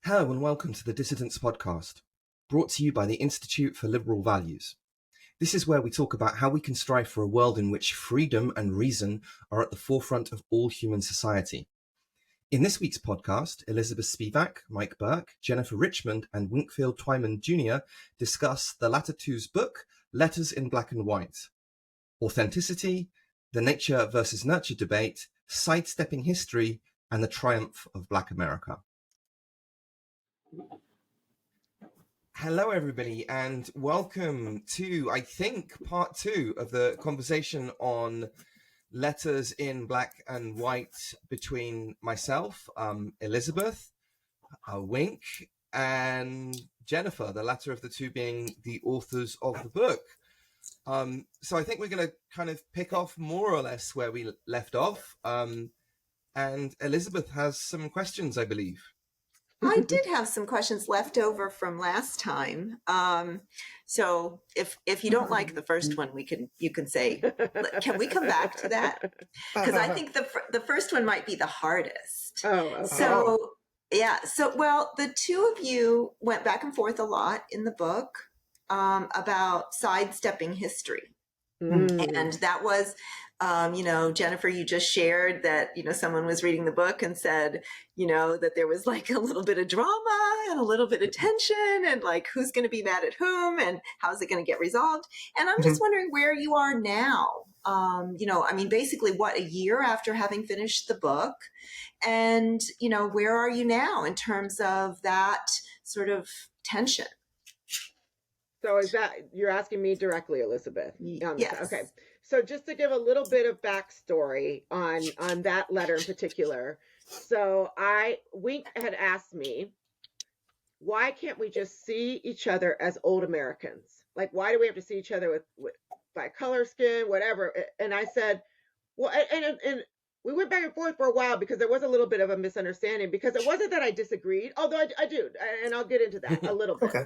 Hello and welcome to the Dissidents podcast, brought to you by the Institute for Liberal Values. This is where we talk about how we can strive for a world in which freedom and reason are at the forefront of all human society. In this week's podcast, Elizabeth Spievak, Mike Burke, Jennifer Richmond, and Winkfield Twyman Jr. discuss the latter two's book, Letters in Black and White, Authenticity, the Nature versus Nurture debate, Sidestepping History, and the Triumph of Black America. Hello, everybody, and welcome to, I think, part 2 of the conversation on letters in black and white between myself, Elizabeth, Wink, and Jennifer, the latter of the two being the authors of the book. So I think we're going to kind of pick off more or less where we left off. And Elizabeth has some questions, I believe. I did have some questions left over from last time. So if you don't like the first one, you can say, can we come back to that? Because I think the first one might be the hardest. Oh, okay. So yeah. So, well, the two of you went back and forth a lot in the book about sidestepping history. And that was, Jennifer, you just shared that, someone was reading the book and said, that there was like a little bit of drama and a little bit of tension and like who's going to be mad at whom and how's it going to get resolved. And I'm just wondering where you are now. Basically what, a year after having finished the book, and, where are you now in terms of that sort of tension? So is that, you're asking me directly, Elizabeth? Yes. Okay. So just to give a little bit of backstory on that letter in particular. So Wink had asked me, why can't we just see each other as old Americans? Like, why do we have to see each other by color, skin, whatever? And I said, well, and we went back and forth for a while because there was a little bit of a misunderstanding, because it wasn't that I disagreed, although I do, and I'll get into that a little bit. Okay.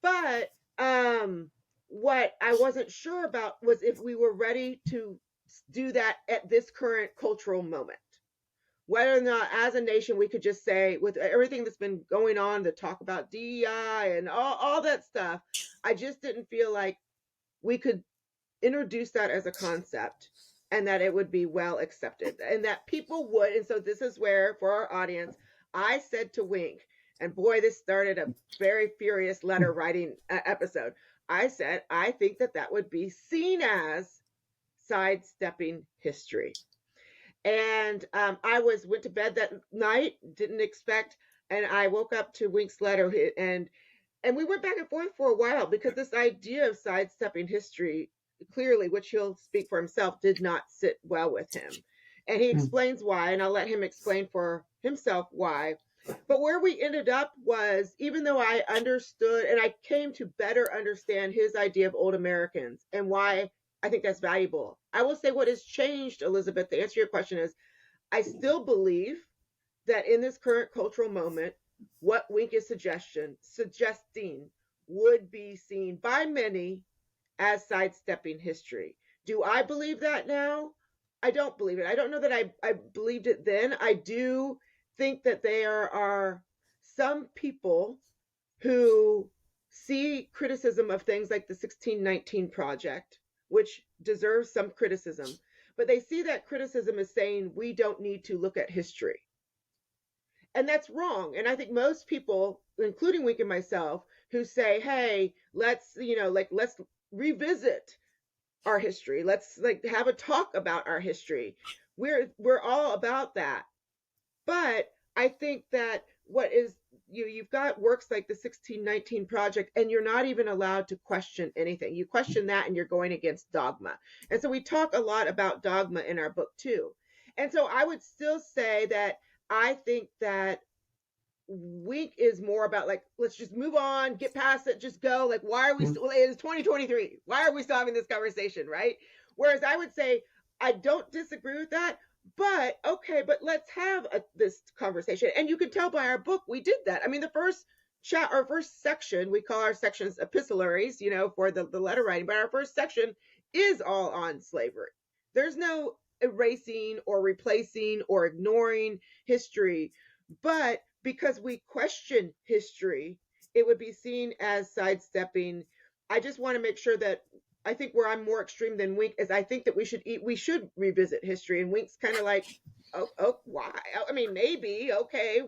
But what I wasn't sure about was if we were ready to do that at this current cultural moment, whether or not as a nation we could just say, with everything that's been going on, the talk about DEI and all that stuff, I just didn't feel like we could introduce that as a concept and that it would be well accepted and that people would. And so this is where, for our audience, I said to Wink, and boy, this started a very furious letter writing episode. I said, I think that would be seen as sidestepping history. And I went to bed that night, didn't expect, and I woke up to Wink's letter, and we went back and forth for a while because this idea of sidestepping history, clearly, which he'll speak for himself, did not sit well with him. And he explains why, and I'll let him explain for himself why. But where we ended up was, even though I understood and I came to better understand his idea of old Americans and why I think that's valuable, I will say what has changed, Elizabeth, to answer your question, is I still believe that in this current cultural moment, what Wink is suggesting would be seen by many as sidestepping history. Do I believe that now? I don't believe it. I don't know that I believed it then. I do think that there are some people who see criticism of things like the 1619 Project, which deserves some criticism, but they see that criticism as saying we don't need to look at history. And that's wrong. And I think most people, including Wink and myself, who say, hey, let's revisit our history. Let's have a talk about our history. We're all about that. But I think that you've got works like the 1619 Project, and you're not even allowed to question anything. You question that and you're going against dogma. And so we talk a lot about dogma in our book too. And so I would still say that I think that Wink is more about let's just move on, get past it, just go. Why are we still, it's 2023. Why are we still having this conversation, right? Whereas I would say, I don't disagree with that, but let's have this conversation. And you can tell by our book, we did that. I mean, the first section, we call our sections epistolaries, for the letter writing, but our first section is all on slavery. There's no erasing or replacing or ignoring history, but because we question history, it would be seen as sidestepping. I just want to make sure that I think where I'm more extreme than Wink is I think that we should revisit history, and Wink's kind of like, oh, why? I mean, maybe, okay,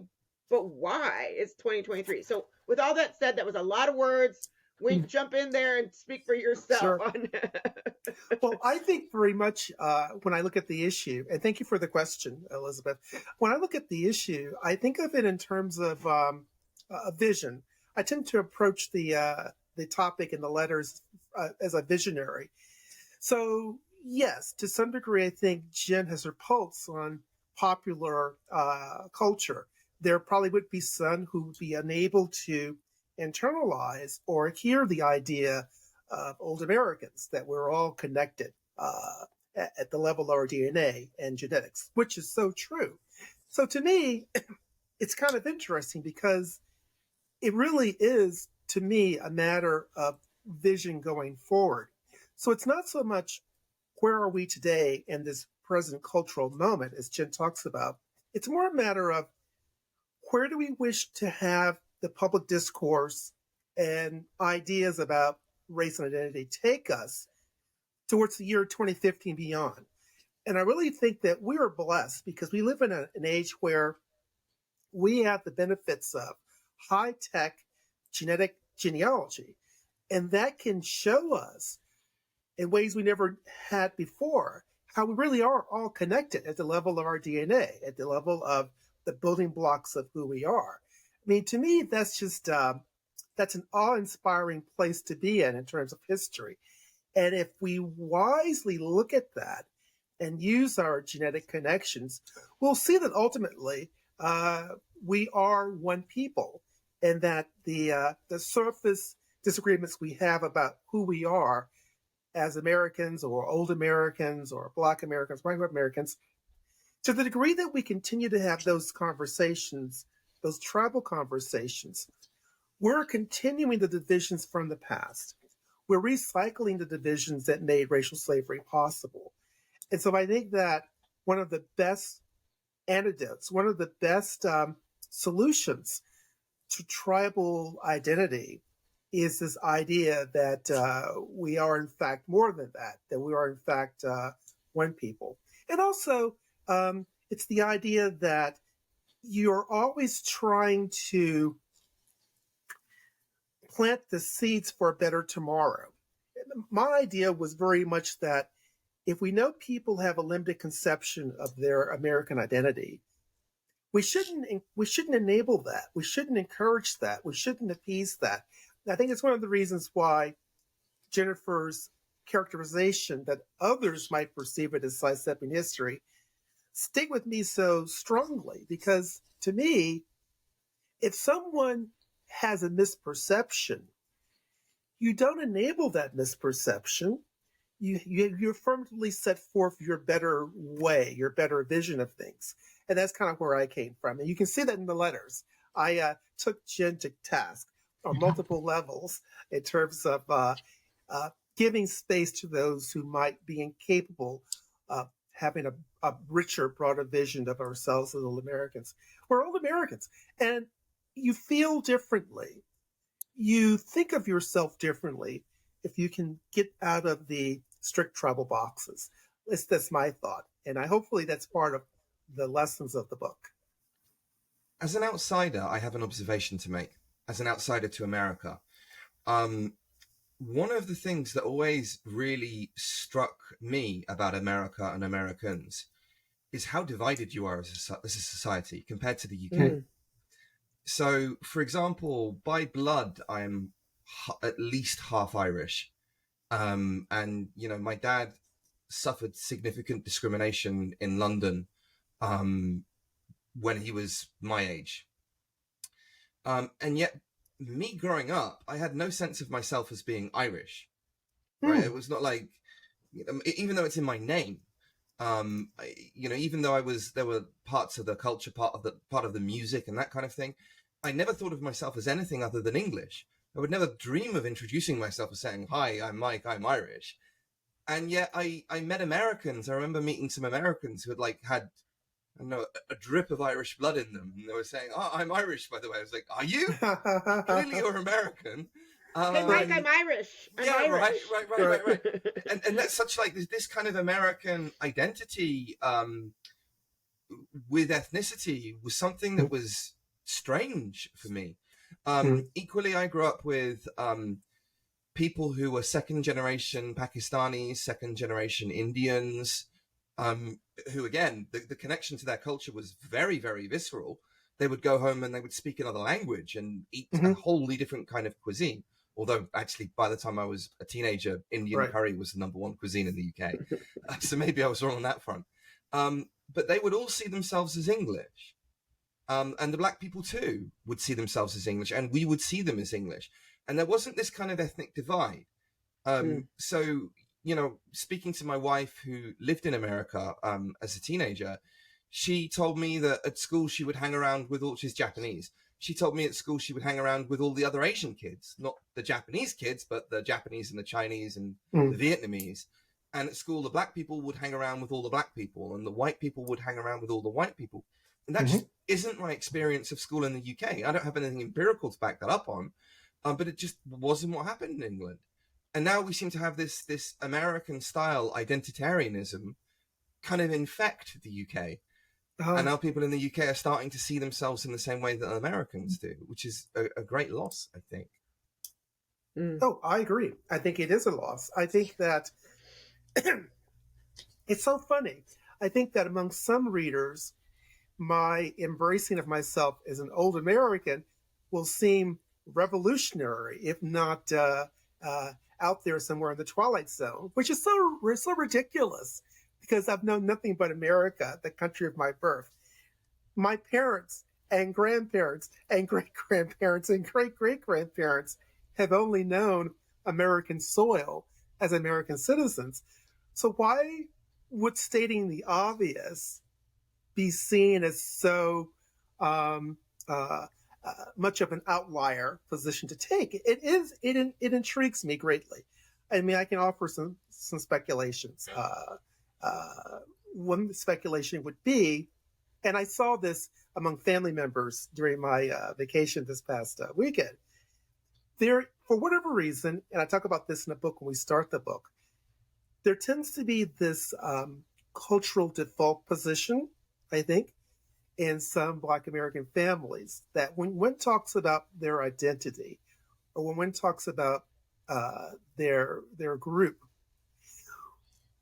but why? It's 2023. So with all that said, that was a lot of words. Wink, jump in there and speak for yourself. Sure. On Well, I think very much when I look at the issue, and thank you for the question, Elizabeth. When I look at the issue, I think of it in terms of a vision. I tend to approach the topic in the letters as a visionary. So yes, to some degree, I think Jen has her pulse on popular culture. There probably would be some who would be unable to internalize or hear the idea of old Americans, that we're all connected at the level of our DNA and genetics, which is so true. So to me, it's kind of interesting because it really is, to me, a matter of vision going forward. So it's not so much where are we today in this present cultural moment, as Jen talks about. It's more a matter of where do we wish to have the public discourse and ideas about race and identity take us towards the year 2050 and beyond. And I really think that we are blessed because we live in an age where we have the benefits of high-tech genetic genealogy, and that can show us in ways we never had before how we really are all connected at the level of our DNA, at the level of the building blocks of who we are. I mean, to me, that's just that's an awe-inspiring place to be in terms of history. And if we wisely look at that and use our genetic connections, we'll see that ultimately we are one people, and that the surface disagreements we have about who we are as Americans or old Americans or Black Americans, white Americans, to the degree that we continue to have those conversations, those tribal conversations, we're continuing the divisions from the past. We're recycling the divisions that made racial slavery possible. And so I think that one of the best antidotes, one of the best solutions to tribal identity is this idea that we are in fact more than that we are in fact one people. And also, it's the idea that you're always trying to plant the seeds for a better tomorrow. My idea was very much that if we know people have a limited conception of their American identity, we shouldn't enable that. We shouldn't encourage that. We shouldn't appease that. And I think it's one of the reasons why Jennifer's characterization that others might perceive it as sidestepping history stick with me so strongly, because to me, if someone has a misperception, you don't enable that misperception. You affirmatively set forth your better way, your better vision of things. And that's kind of where I came from. And you can see that in the letters. I took Jen to task on multiple levels in terms of giving space to those who might be incapable of having a richer, broader vision of ourselves as old Americans. We're old Americans, and you feel differently. You think of yourself differently if you can get out of the strict tribal boxes. That's my thought, and hopefully that's part of the lessons of the book. As an outsider, I have an observation to make. As an outsider to America, one of the things that always really struck me about America and Americans is how divided you are as a society compared to the UK. So, for example, by blood, I'm at least half Irish. And, you know, my dad suffered significant discrimination in London when he was my age. And yet, me growing up, I had no sense of myself as being Irish. Right? It was not like, even though it's in my name, even though there were parts of the culture, part of the music and that kind of thing, I never thought of myself as anything other than English. I would never dream of introducing myself as saying, "Hi, I'm Mike, I'm Irish." And yet I met Americans. I remember meeting some Americans who had I know, a drip of Irish blood in them. And they were saying, "Oh, I'm Irish, by the way." I was like, "Are you? Clearly you're American." Hey, Mike, I'm Irish. I'm yeah, Irish. right. And that's such like this kind of American identity with ethnicity was something that was strange for me. Equally, I grew up with people who were second generation Pakistanis, second generation Indians, who again, the connection to their culture was very, very visceral. They would go home and they would speak another language and eat a wholly different kind of cuisine. Although actually, by the time I was a teenager, Indian curry was the number one cuisine in the UK. So maybe I was wrong on that front. But they would all see themselves as English. And the black people too would see themselves as English, and we would see them as English. And there wasn't this kind of ethnic divide. So, you know, speaking to my wife who lived in America as a teenager, she told me that at school she would hang around with all, she's Japanese. She told me at school she would hang around with all the other Asian kids, not the Japanese kids, but the Japanese and the Chinese and the Vietnamese. And at school, the black people would hang around with all the black people, and the white people would hang around with all the white people. And that just isn't my experience of school in the UK. I don't have anything empirical to back that up on, but it just wasn't what happened in England. And now we seem to have this American-style identitarianism kind of infect the UK. And now people in the UK are starting to see themselves in the same way that Americans do, which is a great loss, I think. Oh, I agree. I think it is a loss. I think that it's so funny. I think that among some readers, my embracing of myself as an old American will seem revolutionary, if not out there somewhere in the Twilight Zone, which is so ridiculous, because I've known nothing but America, the country of my birth. My parents and grandparents and great-grandparents and great-great-grandparents have only known American soil as American citizens. So why would stating the obvious be seen as so much of an outlier position to take? It intrigues me greatly. I mean, I can offer some speculations. One speculation would be, and I saw this among family members during my vacation this past weekend, there, for whatever reason, and I talk about this in the book when we start the book, there tends to be this cultural default position, I think, in some Black American families, that when one talks about their identity, or when one talks about their group,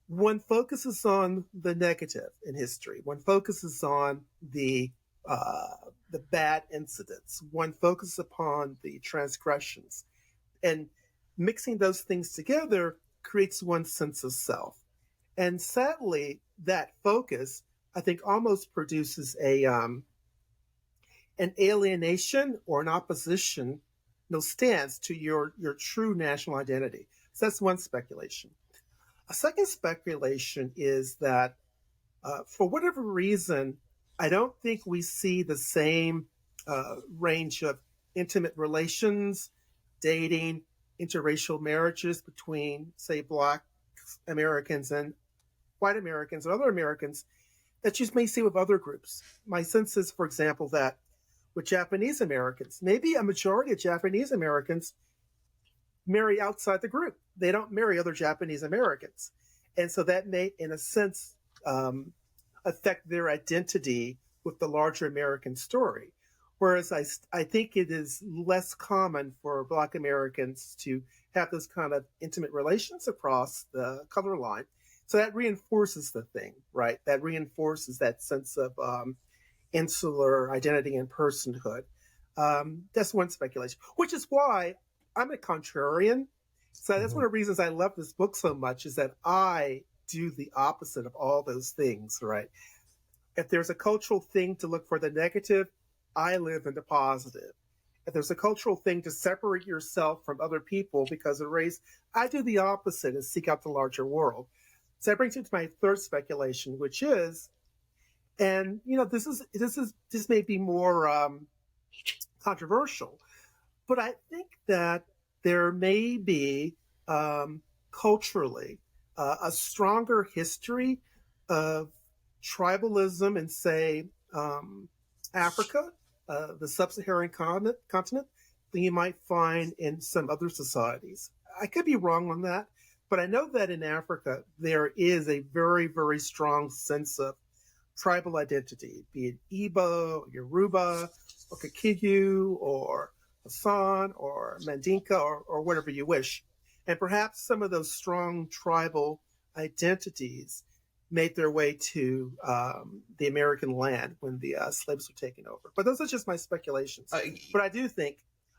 one focuses on the negative in history. One focuses on the bad incidents. One focuses upon the transgressions, and mixing those things together creates one sense of self. And sadly, that focus, I think, almost produces an alienation or an opposition, stance to your true national identity. So that's one speculation. A second speculation is that, for whatever reason, I don't think we see the same range of intimate relations, dating, interracial marriages between, say, Black Americans and white Americans and other Americans that you may see with other groups. My sense is, for example, that with Japanese Americans, maybe a majority of Japanese Americans marry outside the group. They don't marry other Japanese Americans. And so that may, in a sense, affect their identity with the larger American story. Whereas I think it is less common for Black Americans to have those kind of intimate relations across the color line. So that reinforces the thing, right? That reinforces that sense of insular identity and personhood. That's one speculation, which is why I'm a contrarian. So that's one of the reasons I love this book so much, is that I do the opposite of all those things, right? If there's a cultural thing to look for the negative, I live in the positive. If there's a cultural thing to separate yourself from other people because of race, I do the opposite and seek out the larger world. So that brings me to my third speculation, which is, and this may be more controversial, but I think that there may be culturally a stronger history of tribalism in, say, Africa, the sub-Saharan continent, than you might find in some other societies. I could be wrong on that, but I know that in Africa, there is a very, very strong sense of tribal identity, be it Igbo, Yoruba, or Kikuyu, or Hassan, or Mandinka, or whatever you wish. And perhaps some of those strong tribal identities made their way to the American land when the slaves were taken over. But those are just my speculations. But I do think,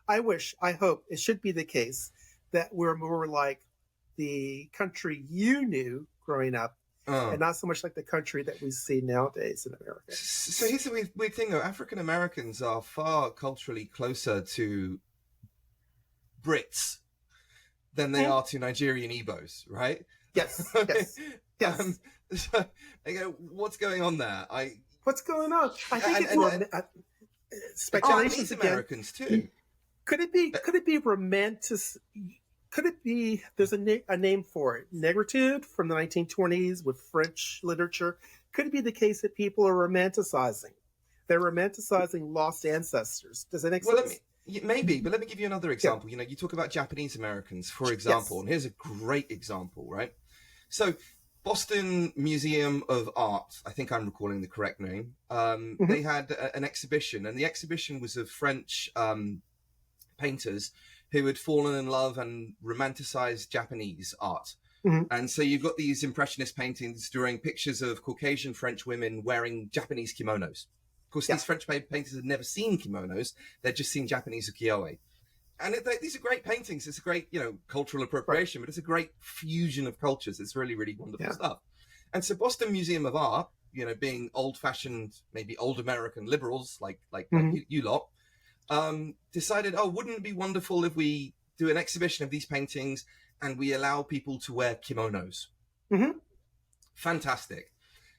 I hope it should be the case that we're more like the country you knew growing up, and not so much like the country that we see nowadays in America. So here's the weird thing, though. African Americans are far culturally closer to Brits than they are to Nigerian Igbos, right? Yes, yes. So, what's going on there? What's going on? I think it's speculations again. Americans too. Could it be romantic? Could it be, there's a name for it, negritude from the 1920s with French literature? Could it be the case that people are romanticizing? They're romanticizing lost ancestors. Does that make sense? Maybe, but let me give you another example. You talk about Japanese Americans, for example, yes. And here's a great example, right? So Boston Museum of Art, I think I'm recalling the correct name, they had an exhibition, and the exhibition was of French painters who had fallen in love and romanticized Japanese art. And so you've got these impressionist paintings drawing pictures of Caucasian French women wearing Japanese kimonos. Of course, these French painters had never seen kimonos. They'd just seen Japanese ukiyo-e. And these are great paintings. It's a great, cultural appropriation, but it's a great fusion of cultures. It's really, really wonderful stuff. And so Boston Museum of Art, being old-fashioned, maybe old American liberals like you lot, decided, wouldn't it be wonderful if we do an exhibition of these paintings and we allow people to wear kimonos? Fantastic.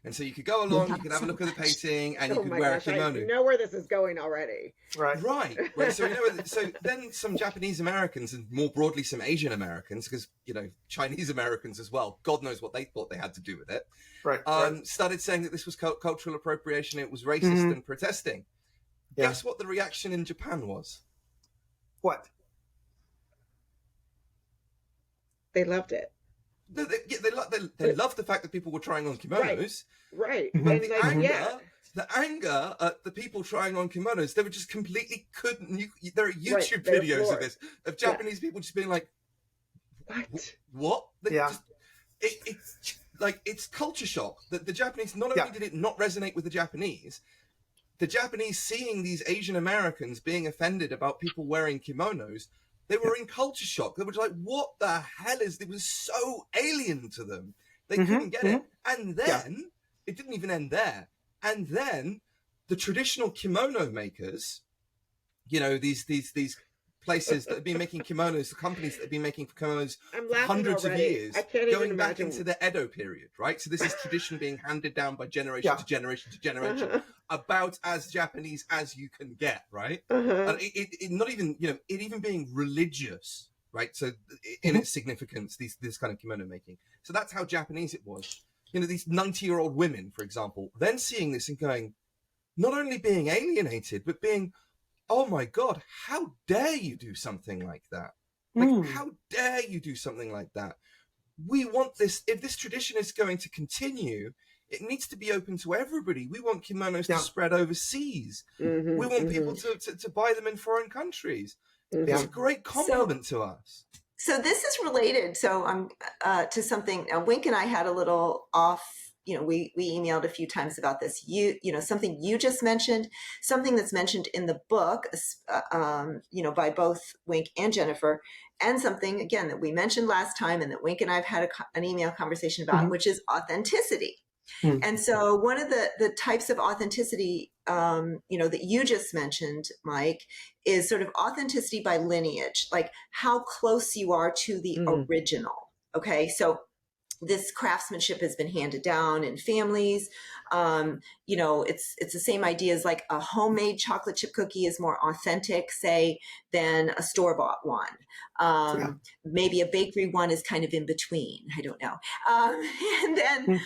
And so you could go along, you could have a look at the painting, and you could wear a kimono. I know where this is going already. Right. So then some Japanese Americans, and more broadly some Asian Americans, because Chinese Americans as well, God knows what they thought they had to do with it, started saying that this was cultural appropriation, it was racist and protesting. Guess what the reaction in Japan was? What? They loved it. They loved the fact that people were trying on kimonos. Right. But the anger at the people trying on kimonos, they were just completely couldn't. There are YouTube videos of this, of Japanese people just being like, "What?" It's culture shock. The Japanese, not only did it not resonate with the Japanese seeing these Asian Americans being offended about people wearing kimonos, they were in culture shock. They were like, what the hell it was so alien to them. They couldn't get it. And then, it didn't even end there. And then, the traditional kimono makers, these places that have been making kimonos, the companies that have been making kimonos for hundreds of years, going back into the Edo period, right? So this is tradition being handed down by generation to generation to generation, about as Japanese as you can get, right? And it not even, it even being religious, right? So in its significance, this kind of kimono making. So that's how Japanese it was. These 90-year-old women, for example, then seeing this and going, not only being alienated, but being, oh my God, how dare you do something like that? How dare you do something like that? We want this, if this tradition is going to continue, it needs to be open to everybody. We want kimonos to spread overseas. We want people to buy them in foreign countries. It's a great compliment to us. So this is related. So to something, Wink and I had a little off, we emailed a few times about this. Something you just mentioned, something that's mentioned in the book, by both Wink and Jennifer, and something, again, that we mentioned last time and that Wink and I have had an email conversation about, which is authenticity. And so one of the types of authenticity, that you just mentioned, Mike, is sort of authenticity by lineage, like how close you are to the original. Okay. So this craftsmanship has been handed down in families. It's the same idea as like a homemade chocolate chip cookie is more authentic, say, than a store-bought one. Maybe a bakery one is kind of in between. I don't know. And then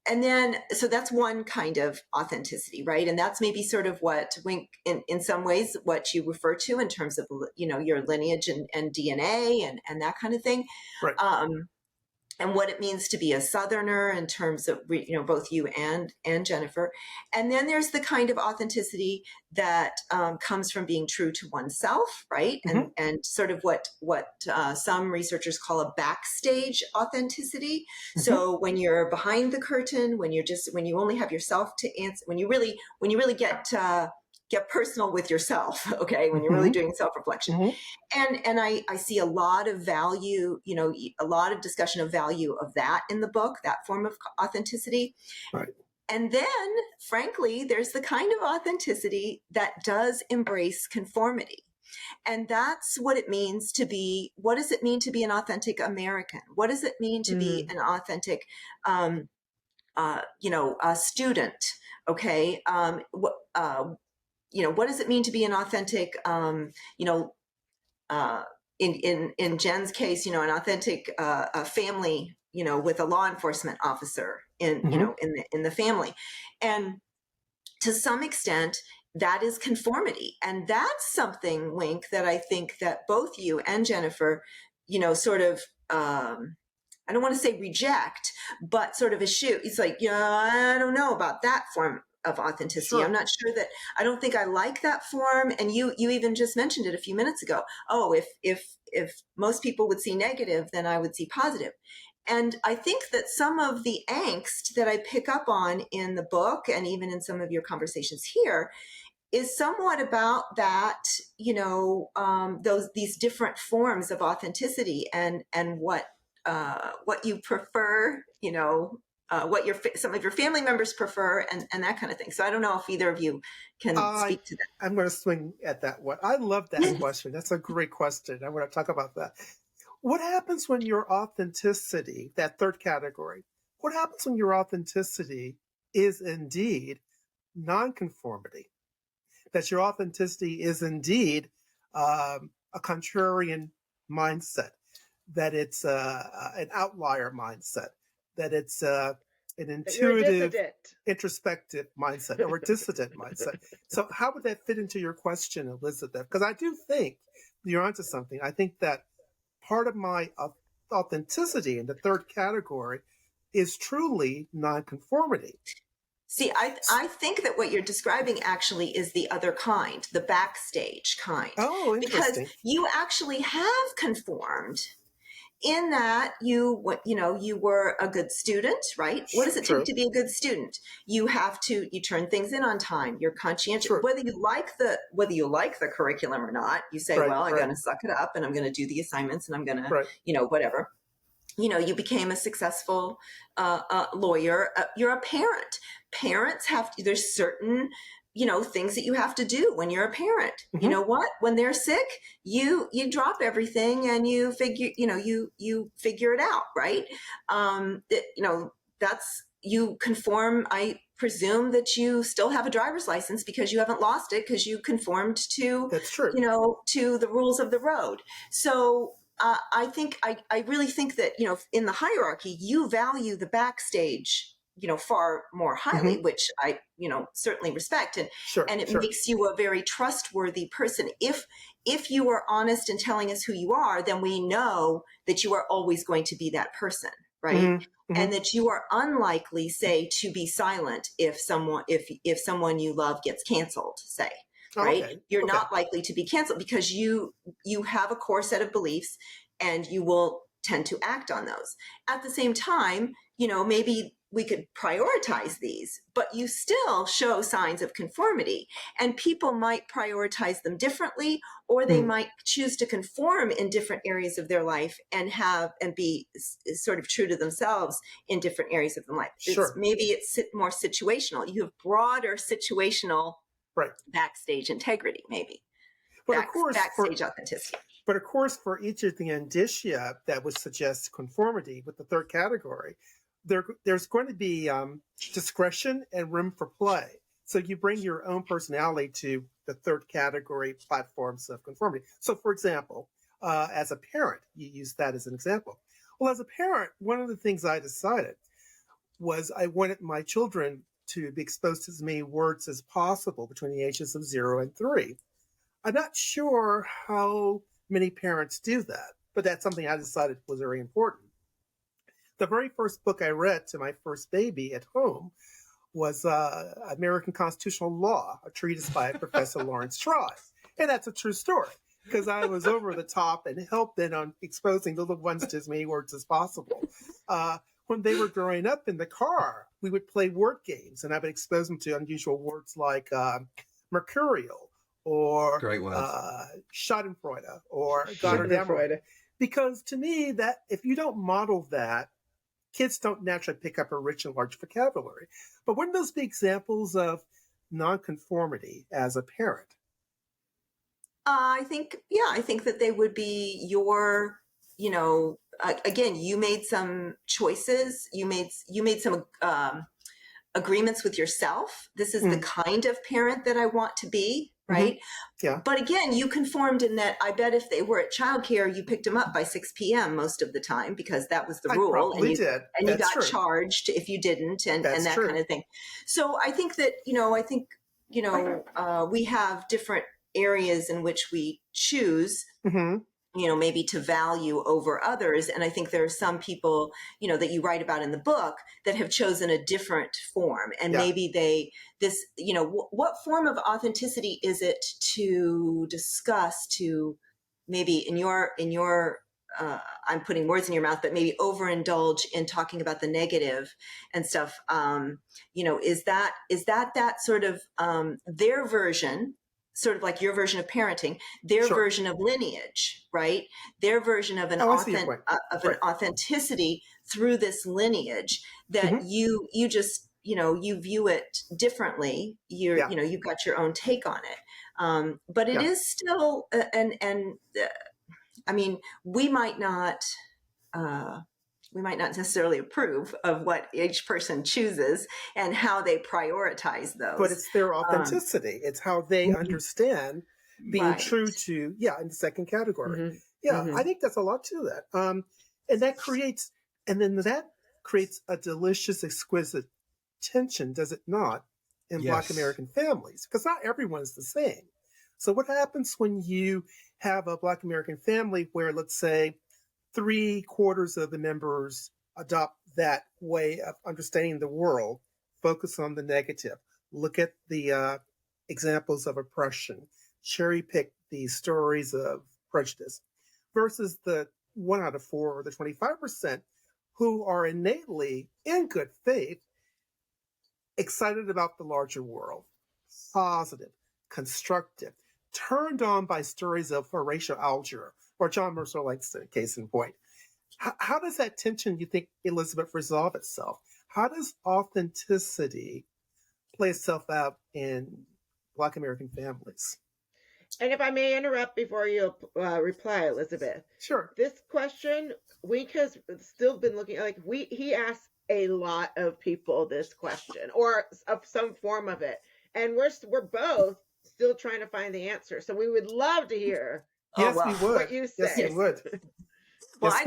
And then, so that's one kind of authenticity, right? And that's maybe sort of what in some ways, what you refer to in terms of, your lineage and DNA and that kind of thing. Right. And what it means to be a Southerner in terms of, both you and Jennifer. And then there's the kind of authenticity that comes from being true to oneself, right? Mm-hmm. And sort of what some researchers call a backstage authenticity. Mm-hmm. So when you're behind the curtain, when you only have yourself to answer, when you really get personal with yourself, okay, when you're really doing self-reflection. Mm-hmm. And I see a lot of value, a lot of discussion of value of that in the book, that form of authenticity. Right. And then, frankly, there's the kind of authenticity that does embrace conformity. And that's what it means to be, what does it mean to be an authentic American? What does it mean to be an authentic, student? Okay. What does it mean to be an authentic, in Jen's case, an authentic family, with a law enforcement officer in the family. And to some extent, that is conformity. And that's something, Wink, that I think that both you and Jennifer, sort of, I don't want to say reject, but sort of eschew. It's like, I don't know about that form of authenticity. Sure. I'm not sure that, I don't think I like that form. And you even just mentioned it a few minutes ago. Oh, if most people would see negative, then I would see positive. And I think that some of the angst that I pick up on in the book and even in some of your conversations here is somewhat about that, these different forms of authenticity and what you prefer, what some of your family members prefer and that kind of thing. So I don't know if either of you can speak to that. I'm going to swing at that one. I love that question. That's a great question. I want to talk about that. What happens when your authenticity, that third category, what happens when your authenticity is indeed nonconformity? That your authenticity is indeed a contrarian mindset, that it's an outlier mindset, that it's an intuitive, introspective mindset, or a dissident mindset. So how would that fit into your question, Elizabeth? Because I do think you're onto something. I think that part of my authenticity in the third category is truly nonconformity. See, I think that what you're describing actually is the other kind, the backstage kind. Oh, interesting. Because you actually have conformed in that you were a good student, right? What does it take to be a good student? You turn things in on time. You're conscientious. Sure. Whether you like the curriculum or not, you say, I'm going to suck it up and I'm going to do the assignments and I'm going to, whatever. You became a successful lawyer. You're a parent. Parents there's certain, things that you have to do when you're a parent. Mm-hmm. You know what? When they're sick, you drop everything and you figure it out, right? You conform. I presume that you still have a driver's license because you haven't lost it because you conformed to, that's true. To the rules of the road. So I really think that, in the hierarchy, you value the backstage, far more highly, mm-hmm. which I, certainly respect. And, it makes you a very trustworthy person. If you are honest in telling us who you are, then we know that you are always going to be that person. Right. Mm-hmm. Mm-hmm. And that you are unlikely, say, to be silent if someone you love gets canceled, say. Right. Okay. You're not likely to be canceled because you have a core set of beliefs and you will tend to act on those. At the same time, maybe we could prioritize these, but you still show signs of conformity and people might prioritize them differently, or they might choose to conform in different areas of their life and be sort of true to themselves in different areas of their life. Maybe it's more situational. You have broader situational backstage integrity, maybe. But of course, backstage authenticity. But of course, for each of the indicia that would suggest conformity with the third category, there's going to be discretion and room for play. So you bring your own personality to the third category platforms of conformity. So, for example, as a parent, you use that as an example. Well, as a parent, one of the things I decided was I wanted my children to be exposed to as many words as possible between the ages of 0 and 3. I'm not sure how many parents do that, but that's something I decided was very important. The very first book I read to my first baby at home was American Constitutional Law, a treatise by Professor Lawrence Try. And that's a true story, because I was over the top and helped in on exposing little ones to as many words as possible. When they were growing up in the car, we would play word games, and I would expose them to unusual words like mercurial or schadenfreude or Gotterdammer. Because to me, that if you don't model that, kids don't naturally pick up a rich and large vocabulary. But wouldn't those be examples of nonconformity as a parent? I think that they would be your, again, you made some choices. You made some agreements with yourself. This is the kind of parent that I want to be, right? Yeah. But again, you conformed in that. I bet if they were at childcare, you picked them up by 6 p.m. most of the time, because that was the rule. Probably and did. And you got true. charged if you didn't, and that true. kind of thing. So I think that, we have different areas in which we choose, maybe to value over others. And I think there are some people, that you write about in the book that have chosen a different form. And maybe what form of authenticity is it to discuss, to maybe in your I'm putting words in your mouth, but maybe overindulge in talking about the negative and stuff. Is that sort of their version, sort of like your version of parenting, their version of lineage, right? Their version of an authenticity through this lineage that you just, you view it differently. You've got your own take on it. But it is still, we might not necessarily approve of what each person chooses and how they prioritize those. But it's their authenticity. It's how they understand being true to, in the second category. I think that's a lot to that. And that creates a delicious, exquisite tension, does it not, in Black American families? Because not everyone's the same. So what happens when you have a Black American family where, let's say, 3/4 of the members adopt that way of understanding the world, focus on the negative, look at the examples of oppression, cherry pick the stories of prejudice, versus the 1 out of 4 or the 25% who are innately, in good faith, excited about the larger world, positive, constructive, turned on by stories of Horatio Alger or John Mercer Langston, case in point. How does that tension, you think, Elizabeth, resolve itself? How does authenticity play itself out in Black American families? And if I may interrupt before you reply, Elizabeth. Sure. This question, Wink has still been looking, he asked a lot of people this question, or of some form of it. And we're both still trying to find the answer. So we would love to hear we would. What you say. Yes, we would. Well, yes,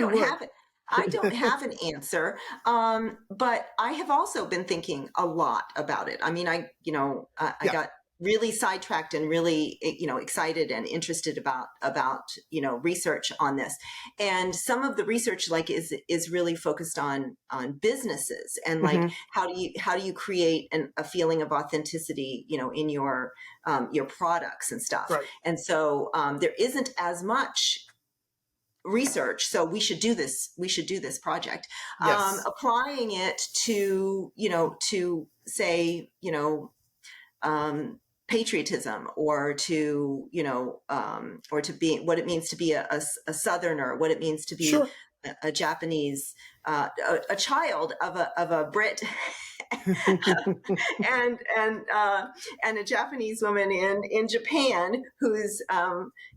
I don't have an answer, but I have also been thinking a lot about it. I mean, I got really sidetracked and really, excited and interested about research on this. And some of the research is really focused on businesses and how do you create a feeling of authenticity, in your products and stuff. Right. And so there isn't as much research, so we should do this project. Yes. Applying it to say patriotism, or to be what it means to be a Southerner, what it means to be a Japanese, a child of a Brit and a Japanese woman in Japan who's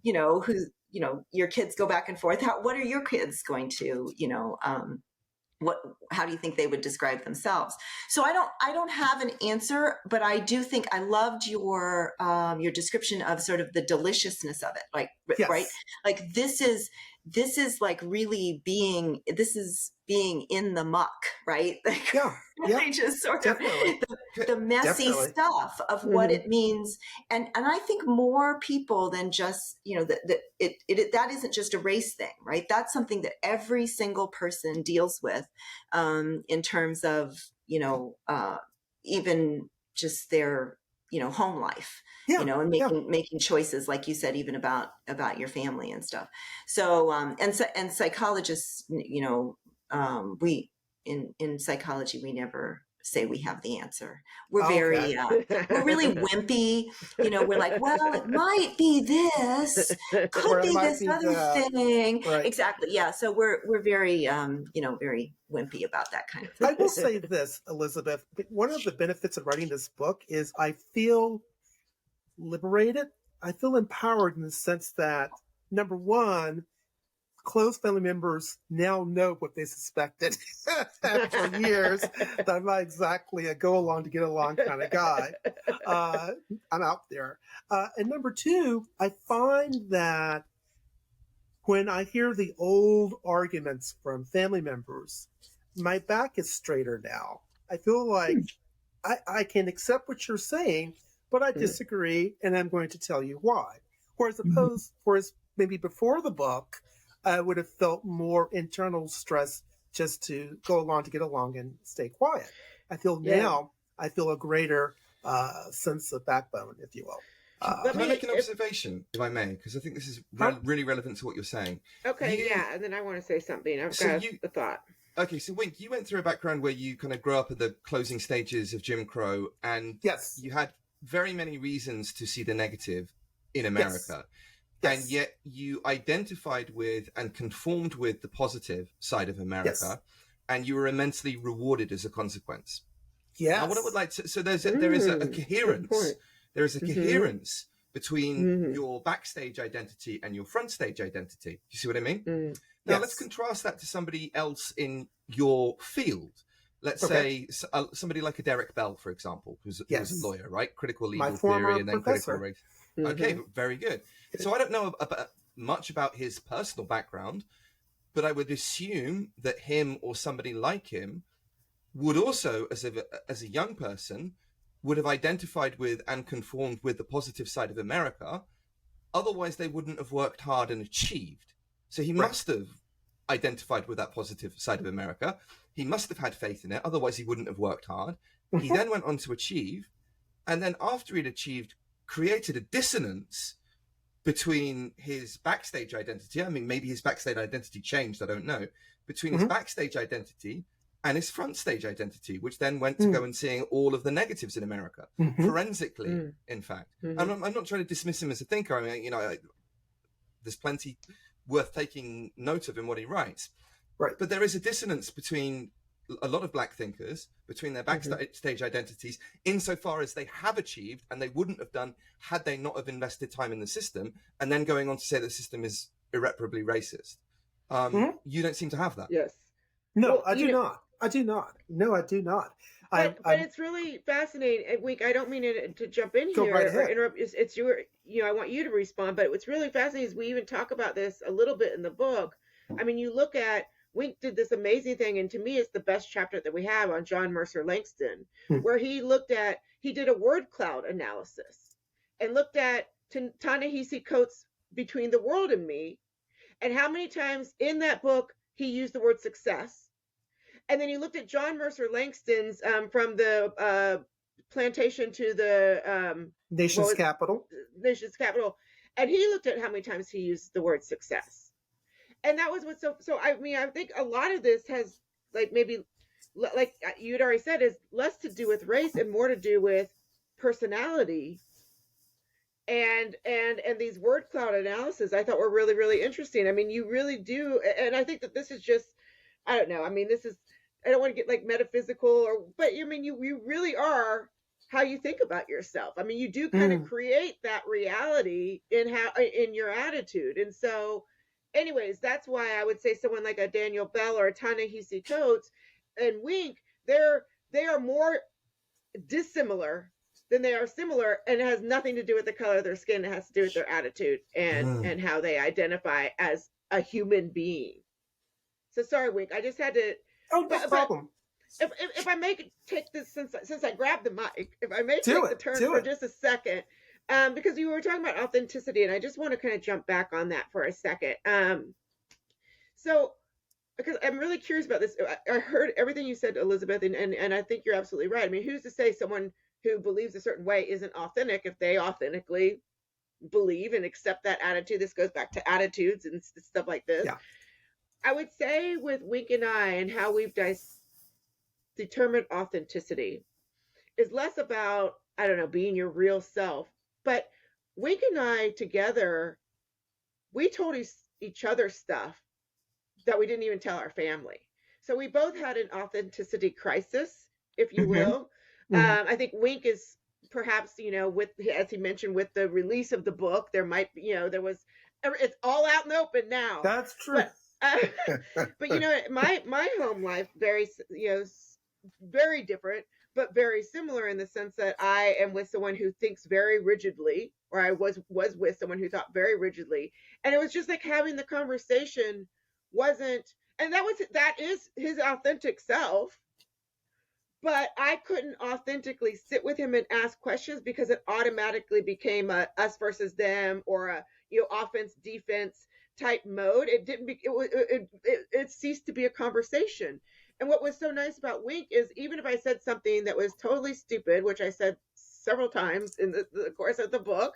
your kids go back and forth. What are your kids going to, how do you think they would describe themselves? So I don't have an answer, but I do think I loved your description of sort of the deliciousness of it. Right? Like this is like really being in the muck, right? Like, Yeah, really just sort definitely. of the messy Definitely. stuff of what it means. And I think more people than just, that isn't just a race thing, right? That's something that every single person deals with, in terms of, even just their, home life, Yeah, and making choices, like you said, even about your family and stuff. So, and psychologists, we, in psychology, we never say we have the answer. We're very, we're really wimpy. We're like, well, it might be this, could be this other thing. Right. Exactly. Yeah. So we're very, very wimpy about that kind of thing. I will say this, Elizabeth. One of the benefits of writing this book is I feel liberated. I feel empowered in the sense that, number one, close family members now know what they suspected for years, that I'm not exactly a go along to get along kind of guy. I'm out there. And number two, I find that when I hear the old arguments from family members, my back is straighter now. I feel like I can accept what you're saying, but I disagree, and I'm going to tell you why. Whereas maybe before the book, I would have felt more internal stress just to go along to get along and stay quiet. I feel now, I feel a greater sense of backbone, if you will. Can I make an observation, if I may? Because I think this is really relevant to what you're saying. Okay, and then I want to say something. I've got a thought. Okay, so Wink, you went through a background where you kind of grew up at the closing stages of Jim Crow, and you had very many reasons to see the negative in America. Yes. And yet you identified with and conformed with the positive side of America, and you were immensely rewarded as a consequence. Yes. Now, what I would like to, so there is a coherence. There is a coherence between your backstage identity and your front stage identity. Do you see what I mean? Now, let's contrast that to somebody else in your field. Let's say somebody like a Derek Bell, for example, who's a lawyer, right? Critical legal theory and then critical race. Okay, very good. So I don't know much about his personal background, but I would assume that him or somebody like him would also, as a young person, would have identified with and conformed with the positive side of America. Otherwise, they wouldn't have worked hard and achieved. So he must have identified with that positive side of America. He must have had faith in it. Otherwise, he wouldn't have worked hard. He then went on to achieve. And then after he'd achieved, created a dissonance between his backstage identity. I mean, maybe his backstage identity changed. I don't know. Between his backstage identity and his front stage identity, which then went to go and seeing all of the negatives in America, forensically, in fact. I'm not trying to dismiss him as a thinker. I mean, there's plenty worth taking note of in what he writes. Right. But there is a dissonance between a lot of Black thinkers, between their backstage identities, insofar as they have achieved, and they wouldn't have done had they not have invested time in the system, and then going on to say the system is irreparably racist. You don't seem to have that. Yes. No, well, I do not. I do not. No, I do not. But it's really fascinating. Wink, I don't mean to jump in here or interrupt. It's your, I want you to respond, but what's really fascinating is we even talk about this a little bit in the book. I mean, you look at, Wink did this amazing thing, and to me, it's the best chapter that we have on John Mercer Langston, where he did a word cloud analysis and looked at Ta-Nehisi Coates' Between the World and Me, and how many times in that book he used the word success. And then he looked at John Mercer Langston's from the plantation to the nation's capital, and he looked at how many times he used the word success. And that was what, so I mean, I think a lot of this has, like, maybe, like you'd already said, is less to do with race and more to do with personality. And these word cloud analysis I thought were really, really interesting. I mean, you really do. And I think that this is just, I don't know. I mean, I don't want to get like metaphysical but I mean, you really are how you think about yourself. I mean, you do kind of create that reality in your attitude. And so, anyways, that's why I would say someone like a Daniel Bell or a Ta-Nehisi Coates and Wink, they are more dissimilar than they are similar, and it has nothing to do with the color of their skin. It has to do with their attitude and how they identify as a human being. So sorry, Wink. I just had to. Oh, no problem. If I may take this, since I grabbed the mic, if I may Do take the it, turn do for it. just a second, because you were talking about authenticity, and I just want to kind of jump back on that for a second. So, because I'm really curious about this. I heard everything you said, Elizabeth, and I think you're absolutely right. I mean, who's to say someone who believes a certain way isn't authentic if they authentically believe and accept that attitude? This goes back to attitudes and stuff like this. Yeah. I would say with Wink and I and how we've determined authenticity is less about, I don't know, being your real self. But Wink and I together, we told each other stuff that we didn't even tell our family. So we both had an authenticity crisis, if you will. I think Wink is perhaps, with, as he mentioned, with the release of the book, there might be, it's all out in the open now. That's true. But my home life very very different, but very similar in the sense that I am with someone who thinks very rigidly, or I was with someone who thought very rigidly, and it was just like having the conversation wasn't, and that is his authentic self, but I couldn't authentically sit with him and ask questions because it automatically became a us versus them, or a offense defense type mode. It didn't it ceased to be a conversation. And what was so nice about Wink is, even if I said something that was totally stupid, which I said several times in the course of the book,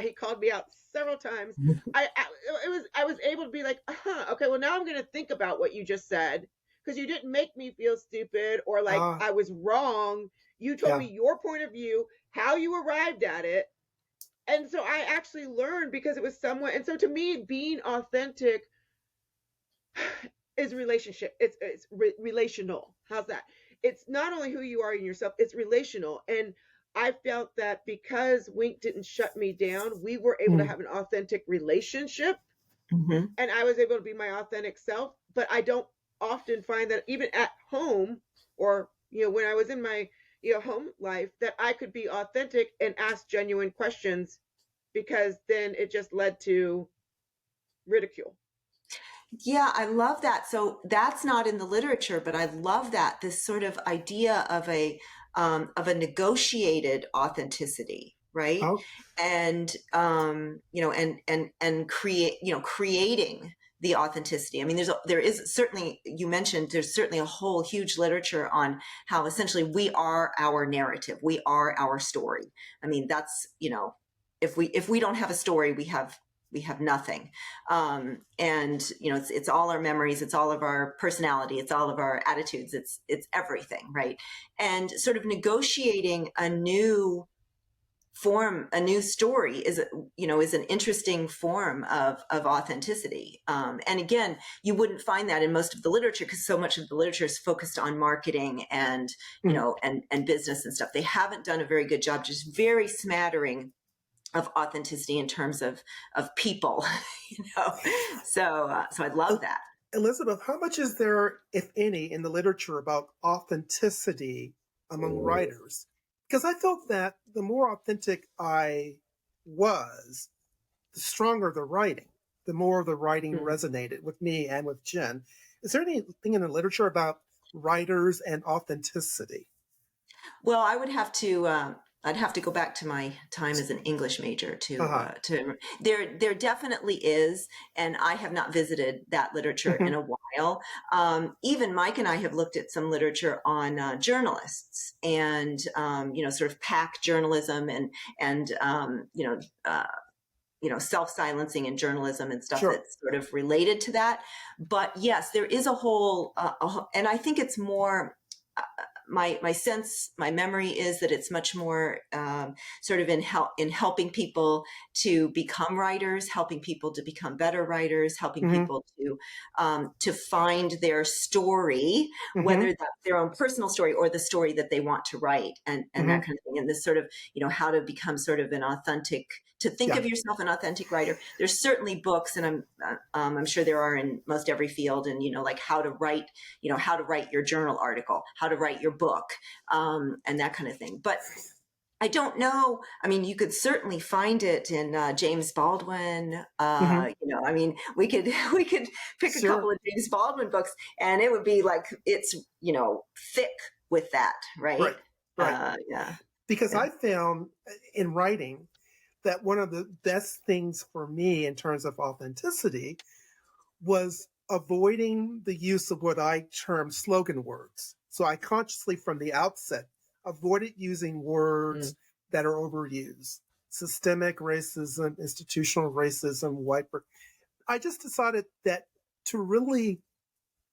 he called me out several times. I was able to be like, okay, well, now I'm going to think about what you just said, because you didn't make me feel stupid or like I was wrong. You told me your point of view, how you arrived at it. And so I actually learned because it was someone. And so to me, being authentic is relationship. It's relational. How's that? It's not only who you are in yourself, it's relational. And I felt that because Wink didn't shut me down, we were able to have an authentic relationship, and I was able to be my authentic self. But I don't often find that even at home, or when I was in my home life, that I could be authentic and ask genuine questions, because then it just led to ridicule. Yeah, I love that. So that's not in the literature, but I love that, this sort of idea of a negotiated authenticity, right? Oh. And and creating the authenticity. I mean, there is certainly, you mentioned, there's certainly a whole huge literature on how essentially we are our narrative, we are our story. I mean, that's, if we don't have a story, we have nothing. And it's all our memories, it's all of our personality, it's all of our attitudes, it's everything, right? And sort of negotiating a new form, a new story is an interesting form of authenticity. And again, you wouldn't find that in most of the literature, because so much of the literature is focused on marketing and and business and stuff. They haven't done a very good job, just very smattering of authenticity in terms of people, So I love that. Elizabeth, how much is there, if any, in the literature about authenticity among writers? Because I felt that the more authentic I was, the stronger the writing, the more the writing resonated with me and with Jen. Is there anything in the literature about writers and authenticity? Well, I would have to. I'd have to go back to my time as an English major to there definitely is, and I have not visited that literature in a while. Even Mike and I have looked at some literature on journalists and sort of pack journalism and self-silencing in journalism and stuff that's sort of related to that. But yes, there is a whole, and I think it's more. My sense, my memory is that it's much more sort of in helping people to become writers, helping people to become better writers, helping people to find their story, whether that's their own personal story or the story that they want to write, and that kind of thing. And this sort of how to become sort of an authentic, to think of yourself an authentic writer. There's certainly books, and I'm sure there are in most every field, and like how to write your journal article, how to write your book, and that kind of thing. But I don't know. I mean, you could certainly find it in James Baldwin. Hmm. I mean, we could pick a couple Sure. of James Baldwin books, and it would be like it's thick with that, right? Right. Right. Yeah. Because Yeah. I found in writing that one of the best things for me in terms of authenticity was avoiding the use of what I term slogan words. So I consciously, from the outset, avoided using words that are overused. Systemic racism, institutional racism, I just decided that to really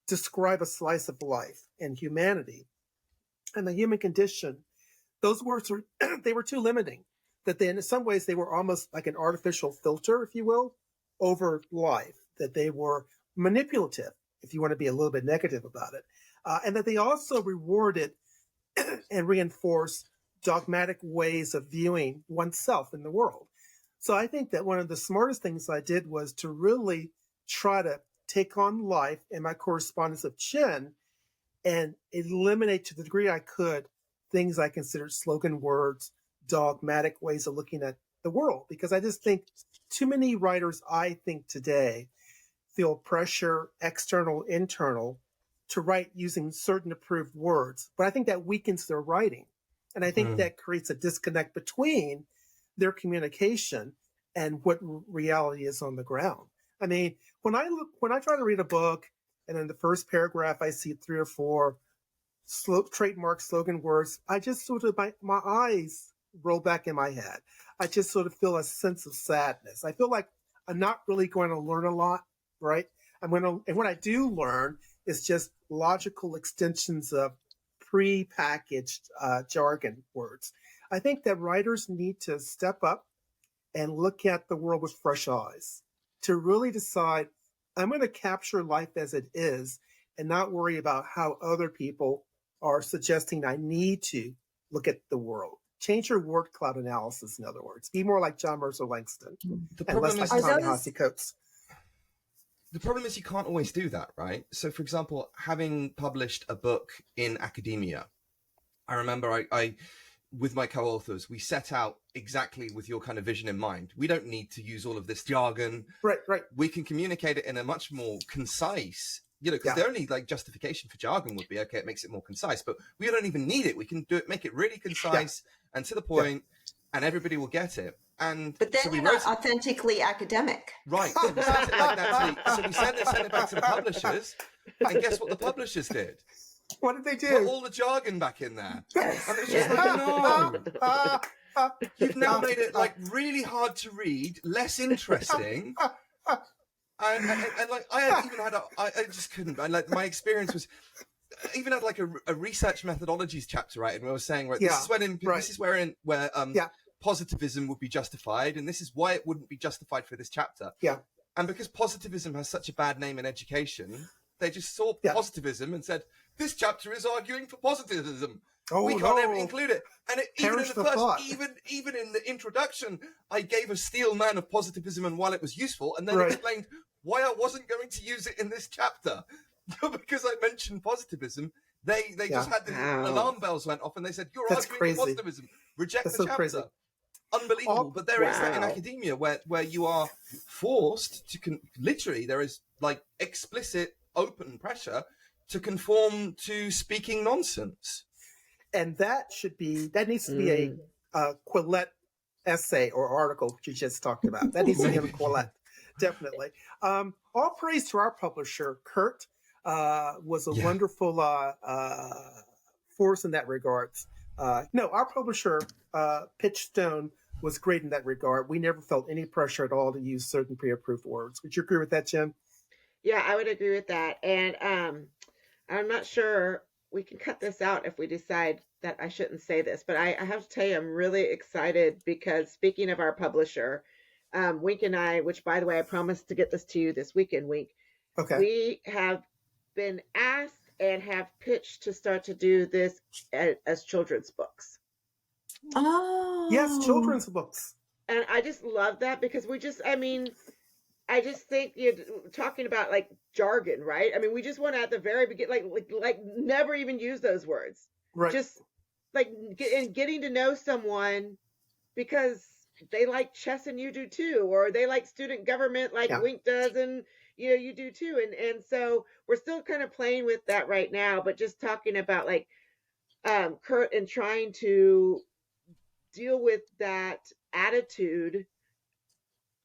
describe a slice of life and humanity and the human condition, those words were they were too limiting. That then, in some ways, they were almost like an artificial filter, if you will, over life. That they were manipulative, if you want to be a little bit negative about it, and that they also rewarded and reinforced dogmatic ways of viewing oneself in the world. So I think that one of the smartest things I did was to really try to take on life and my correspondence of Chin and eliminate to the degree I could things I considered slogan words, dogmatic ways of looking at the world. Because I just think too many writers, I think today, feel pressure, external, internal, to write using certain approved words. But I think that weakens their writing. And I think that creates a disconnect between their communication and what reality is on the ground. I mean, when I try to read a book and in the first paragraph I see 3 or 4 trademark slogan words, I just sort of, my eyes roll back in my head. I just sort of feel a sense of sadness. I feel like I'm not really going to learn a lot, right? And what I do learn is just logical extensions of pre-packaged jargon words. I think that writers need to step up and look at the world with fresh eyes to really decide, I'm going to capture life as it is and not worry about how other people are suggesting I need to look at the world. Change your word cloud analysis, in other words. Be more like John Mercer Langston and less like Ta-Nehisi Coates. The problem is you can't always do that, right? So, for example, having published a book in academia, I remember I with my co-authors, we set out exactly with your kind of vision in mind. We don't need to use all of this jargon. Right. We can communicate it in a much more concise, because the only justification for jargon would be, okay, it makes it more concise, but we don't even need it. We can do it, make it really concise and to the point, and everybody will get it. But then you're not authentically academic. Right. So we sent it like that so we sent it back to the publishers, and guess what the publishers did? What did they do? Put all the jargon back in there. And it's just like, no. You've now made it really hard to read, less interesting. And like I just couldn't. My experience was, I even had a research methodologies chapter, right? And we were saying, this is where positivism would be justified, and this is why it wouldn't be justified for this chapter. Yeah. And because positivism has such a bad name in education, they just saw positivism and said, this chapter is arguing for positivism. We can't ever include it. And even in the introduction, I gave a steel man of positivism and while it was useful, and then explained why I wasn't going to use it in this chapter. Because I mentioned positivism, they just had the alarm bells went off and they said, you're arguing for positivism. Reject the chapter. Crazy. Unbelievable. But there is that in academia where you are forced to literally, there is explicit open pressure to conform to speaking nonsense. And that needs to be a Quillette essay or article that you just talked about. That needs to be in Quillette, definitely. All praise to our publisher, Kurt, was a wonderful force in that regard. Our publisher, Pitchstone, was great in that regard. We never felt any pressure at all to use certain pre-approved words. Would you agree with that, Jim? Yeah, I would agree with that. And I'm not sure, we can cut this out if we decide that I shouldn't say this, but I have to tell you, I'm really excited because speaking of our publisher, Wink and I, which by the way, I promised to get this to you this weekend, Wink. Okay. We have been asked and have pitched to start to do this as children's books. Oh. Yes, children's books. And I just love that because I just think you're talking about jargon, right? I mean, we just want to at the very beginning, like never even use those words. Right. Just like getting to know someone because they like chess and you do too, or they like student government like Wink does and you do too. And so we're still kind of playing with that right now, but just talking about like Kurt and trying to deal with that attitude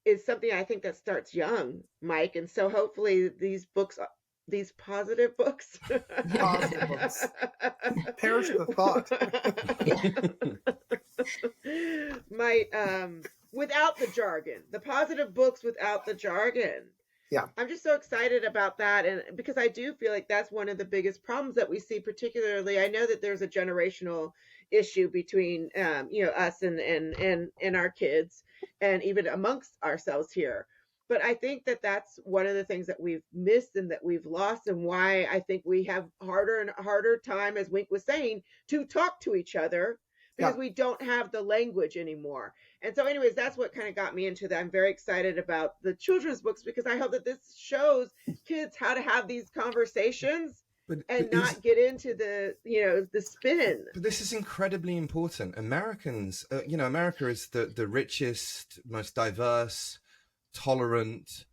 is something I think that starts young, Mike. And so hopefully these books, these positive books, perish the thought, might, without the jargon, the positive books without the jargon. Yeah. I'm just so excited about that. And because I do feel like that's one of the biggest problems that we see, particularly, I know that there's a generational issue between, us and our kids, and even amongst ourselves here. But I think that that's one of the things that we've missed and that we've lost, and why I think we have harder and harder time, as Wink was saying, to talk to each other, because we don't have the language anymore. And so anyways, that's what kind of got me into that. I'm very excited about the children's books, because I hope that this shows kids how to have these conversations and not get into the spin. But this is incredibly important. Americans, America is the richest, most diverse, tolerant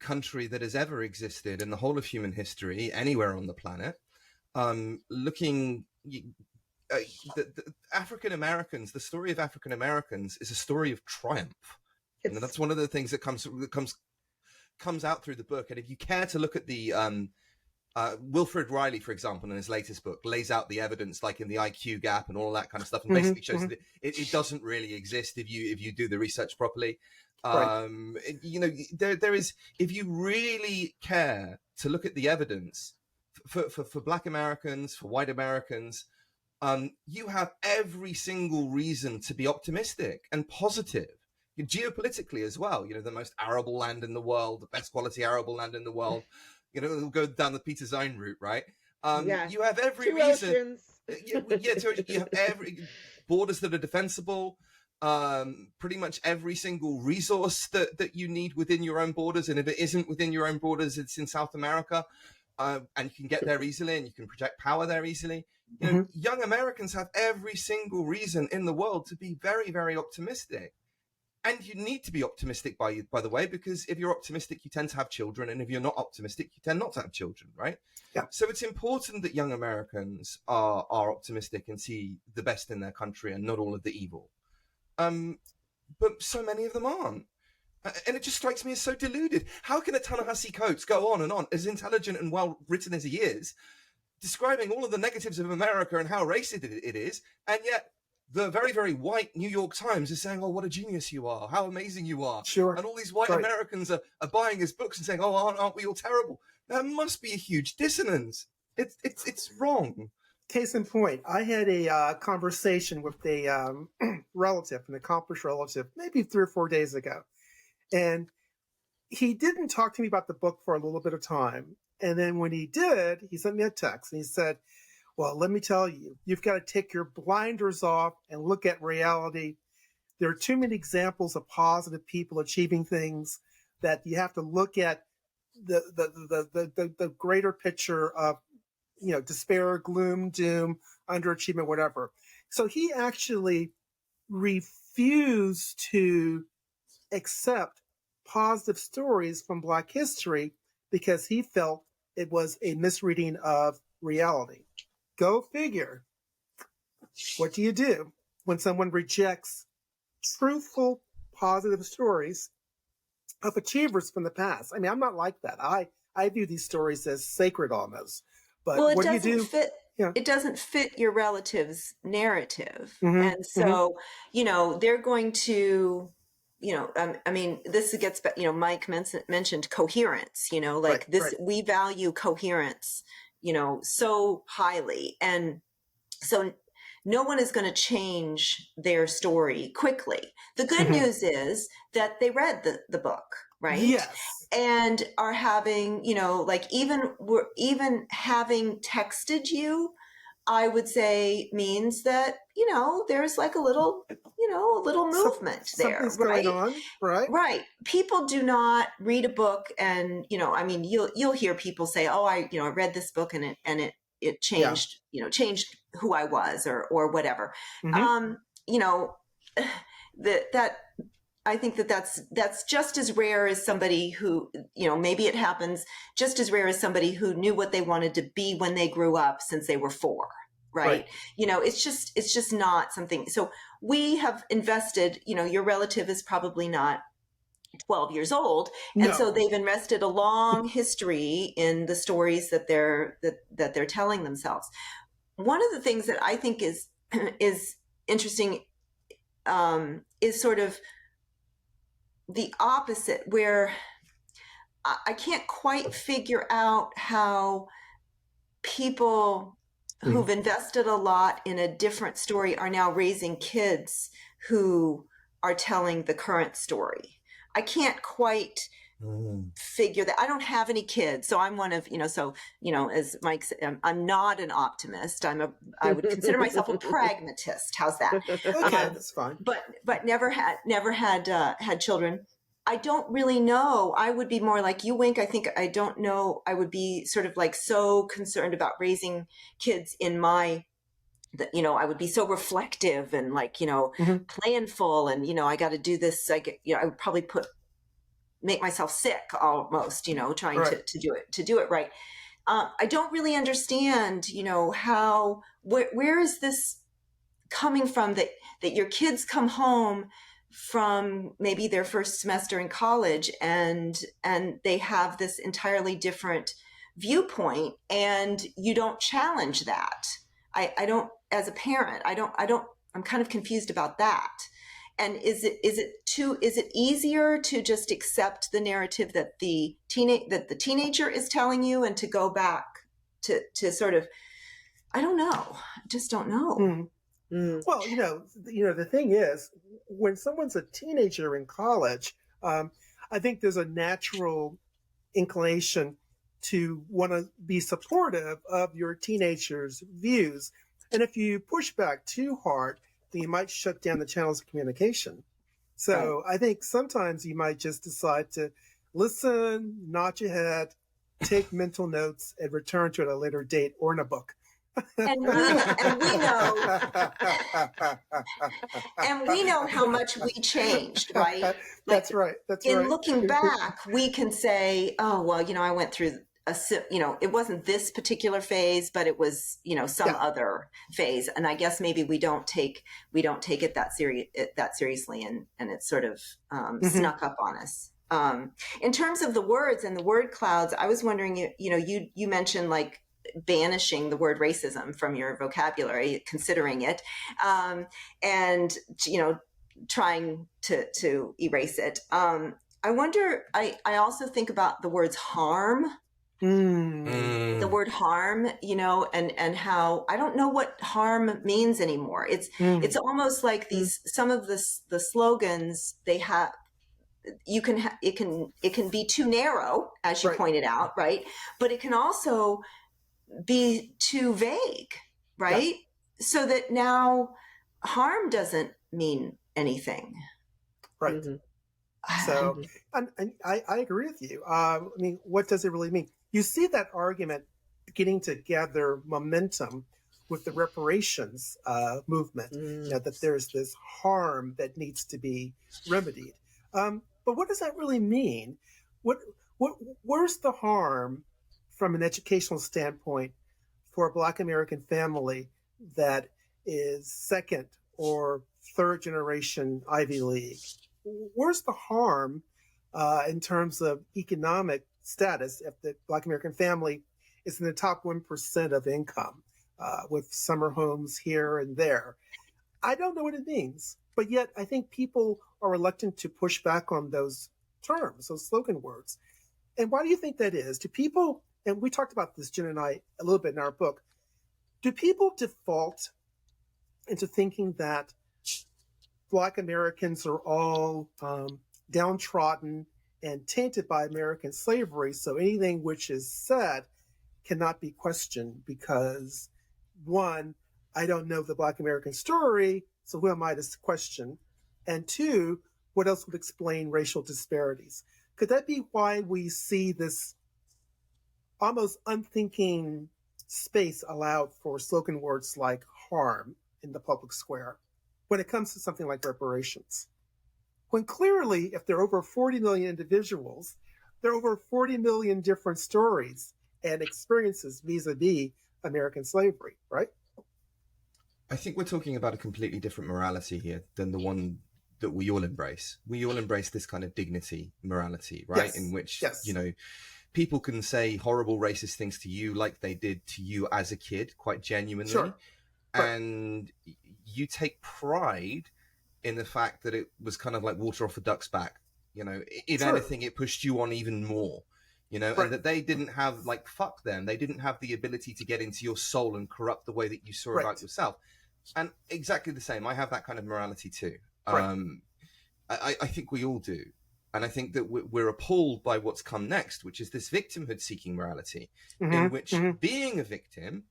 country that has ever existed in the whole of human history, anywhere on the planet. The African Americans, the story of African Americans is a story of triumph. And that's one of the things that comes out through the book. And if you care to look at the Wilfred Riley, for example, in his latest book, lays out the evidence, like in the IQ gap and all that kind of stuff, and basically shows that it doesn't really exist if you do the research properly. Right. There is, if you really care to look at the evidence for Black Americans, for white Americans, you have every single reason to be optimistic and positive. Geopolitically as well, the most arable land in the world, the best quality arable land in the world, it'll go down the Peter Zine route, right? You have every reason. You have every borders that are defensible, pretty much every single resource that you need within your own borders. And if it isn't within your own borders, it's in South America. And you can get there easily, and you can project power there easily. Young Americans have every single reason in the world to be very, very optimistic. And you need to be optimistic, by the way, because if you're optimistic, you tend to have children. And if you're not optimistic, you tend not to have children, right? Yeah. So it's important that young Americans are optimistic and see the best in their country and not all of the evil. But so many of them aren't. And it just strikes me as so deluded. How can a Ta-Nehisi Coates go on and on, as intelligent and well written as he is, describing all of the negatives of America and how racist it is, and yet the very, very white New York Times is saying, oh, what a genius you are, how amazing you are. Sure. And all these white Americans are buying his books and saying, oh, aren't we all terrible? There must be a huge dissonance. It's wrong. Case in point, I had a conversation with a relative, an accomplished relative, maybe 3 or 4 days ago. And he didn't talk to me about the book for a little bit of time. And then when he did, he sent me a text and he said, well, let me tell you, you've got to take your blinders off and look at reality. There are too many examples of positive people achieving things that you have to look at the greater picture of, despair, gloom, doom, underachievement, whatever. So he actually refused to accept positive stories from Black history because he felt it was a misreading of reality. Go figure. What do you do when someone rejects truthful, positive stories of achievers from the past? I mean, I'm not like that. I view these stories as sacred almost. But what do you do? It doesn't fit your relative's narrative. And so, they're going to, this gets back, Mike mentioned coherence, we value coherence, so highly. And so no one is going to change their story quickly. The good news is that they read the book, right? Yes. And are having, even having texted you, I would say means that, there's like a little movement there, right? Going on, right? Right. People do not read a book and, you'll hear people say, oh, I read this book and it changed, changed who I was or whatever. Mm-hmm. That I think that's just as rare as somebody who, maybe it happens just as rare as somebody who knew what they wanted to be when they grew up since they were 4. Right. It's just not something. So we have invested, your relative is probably not 12 years old. And so they've invested a long history in the stories that they're telling themselves. One of the things that I think is interesting is sort of the opposite, where I can't quite figure out how people who've invested a lot in a different story are now raising kids who are telling the current story. I can't quite figure that. I don't have any kids, so I'm one of, as Mike said, I'm not an optimist. I would consider myself a pragmatist. How's that? Okay, that's fine. But never had children. I don't really know. I would be more like you, Wink. I don't know. I would be sort of like so concerned about raising kids in I would be so reflective and like, planful and, I got to do this. I would probably make myself sick almost, trying to do it right. I don't really understand, where is this coming from that your kids come home from maybe their first semester in college and they have this entirely different viewpoint and you don't challenge that. I don't, as a parent, I'm kind of confused about that. And is it easier to just accept the narrative that the teenager is telling you and to go back to sort of, I don't know, I just don't know. Well, the thing is, when someone's a teenager in college, I think there's a natural inclination to want to be supportive of your teenager's views. And if you push back too hard, then you might shut down the channels of communication. So I think sometimes you might just decide to listen, nod your head, take mental notes, and return to it at a later date or in a book. And we know how much we changed, right? That's right. In looking back, we can say, oh, well, I went through it wasn't this particular phase, but it was, some other phase. And I guess maybe we don't take it that seriously and it's sort of snuck up on us. In terms of the words and the word clouds, I was wondering, you mentioned like banishing the word racism from your vocabulary, considering it, and trying to erase it. I wonder, I also think about the words harm, the word harm, and how I don't know what harm means anymore. It's almost like some of the slogans they have, it can be too narrow, as you pointed out, right? But it can also be too vague, right? So that now harm doesn't mean anything. Right. So I agree with you. What does it really mean? You see that argument getting to gather momentum with the reparations movement, that there's this harm that needs to be remedied. But what does that really mean? Where's the harm from an educational standpoint for a Black American family that is second or third generation Ivy League? Where's the harm in terms of economic status if the Black American family is in the top 1% of income with summer homes here and there? I don't know what it means, but yet I think people are reluctant to push back on those terms, those slogan words. And why do you think that is? Do people, and we talked about this, Jen and I, a little bit in our book, do people default into thinking that Black Americans are all downtrodden and tainted by American slavery, so anything which is said cannot be questioned because, one, I don't know the Black American story, so who am I to question? And two, what else would explain racial disparities? Could that be why we see this almost unthinking space allowed for slogan words like harm in the public square when it comes to something like reparations. When clearly, if there are over 40 million individuals, there are over 40 million different stories and experiences vis-a-vis American slavery, right? I think we're talking about a completely different morality here than the one that we all embrace. We all embrace this kind of dignity morality, right? Yes. In which, Yes. you know, people can say horrible racist things to you like they did to you as a kid, quite genuinely. Sure. And you take pride in the fact that it was kind of like water off a duck's back. You know, if Sure. anything, it pushed you on even more, you know, Right. and that they didn't have, like, fuck them. They didn't have the ability to get into your soul and corrupt the way that you saw Right. about yourself. And exactly the same. I have that kind of morality too. Right. I think we all do. And I think that we're appalled by what's come next, which is this victimhood seeking morality, in which being a victim,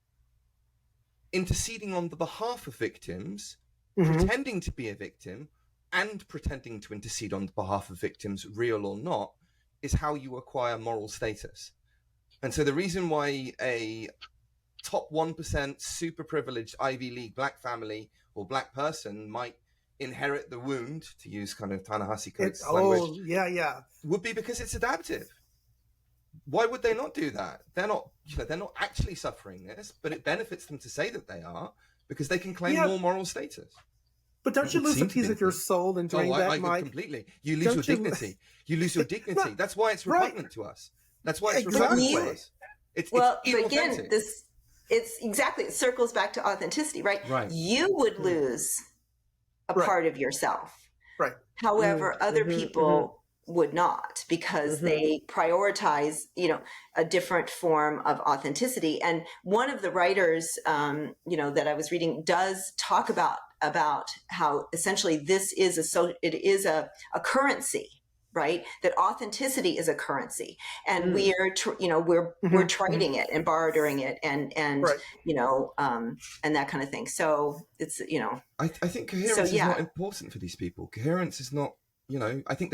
interceding on the behalf of victims, pretending to be a victim, and pretending to intercede on behalf of victims, real or not, is how you acquire moral status. And so the reason why a top 1% super privileged Ivy League black family or black person might inherit the wound, to use kind of Ta-Nehisi Coates' language, would be because it's adaptive. Why would they not do that? They're not, you know, they're not actually suffering this, but it benefits them to say that they are because they can claim more moral status. But don't you lose a piece of your soul in doing that, Mike? Completely. You lose your dignity. You lose your dignity. That's why it's repugnant to us. That's why it's repugnant to us. It's but inauthentic. again, it's exactly, it circles back to authenticity, right? Right. You would lose a part of yourself. Right. However, other people would not, because they prioritize, you know, a different form of authenticity. And one of the writers, you know, that I was reading does talk about how essentially this is it is a currency, right? That authenticity is a currency, and we are, you know, we're trading it and bartering it, and you know, and that kind of thing. So it's, you know, I think coherence is not important for these people. Coherence is not, you know, I think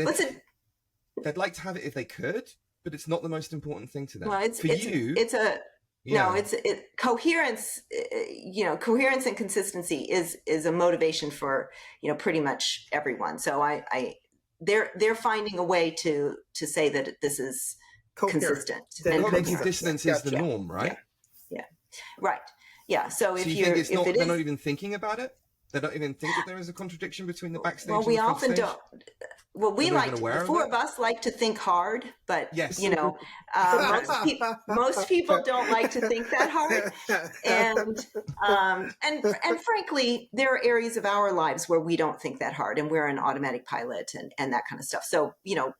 they'd like to have it if they could, but it's not the most important thing to them. Well, coherence, you know, coherence and consistency is a motivation for, you know, pretty much everyone. So they're finding a way to say that this is consistent. And cognitive dissonance is the norm, right? Yeah. Right. Yeah. So if you think they're not even thinking about it? They don't even think that there is a contradiction between the backstage and the front often stage? don't. Well, the four of us like to think hard, but you know, most people don't like to think that hard. And frankly, there are areas of our lives where we don't think that hard, and we're an automatic pilot and that kind of stuff. So, you know,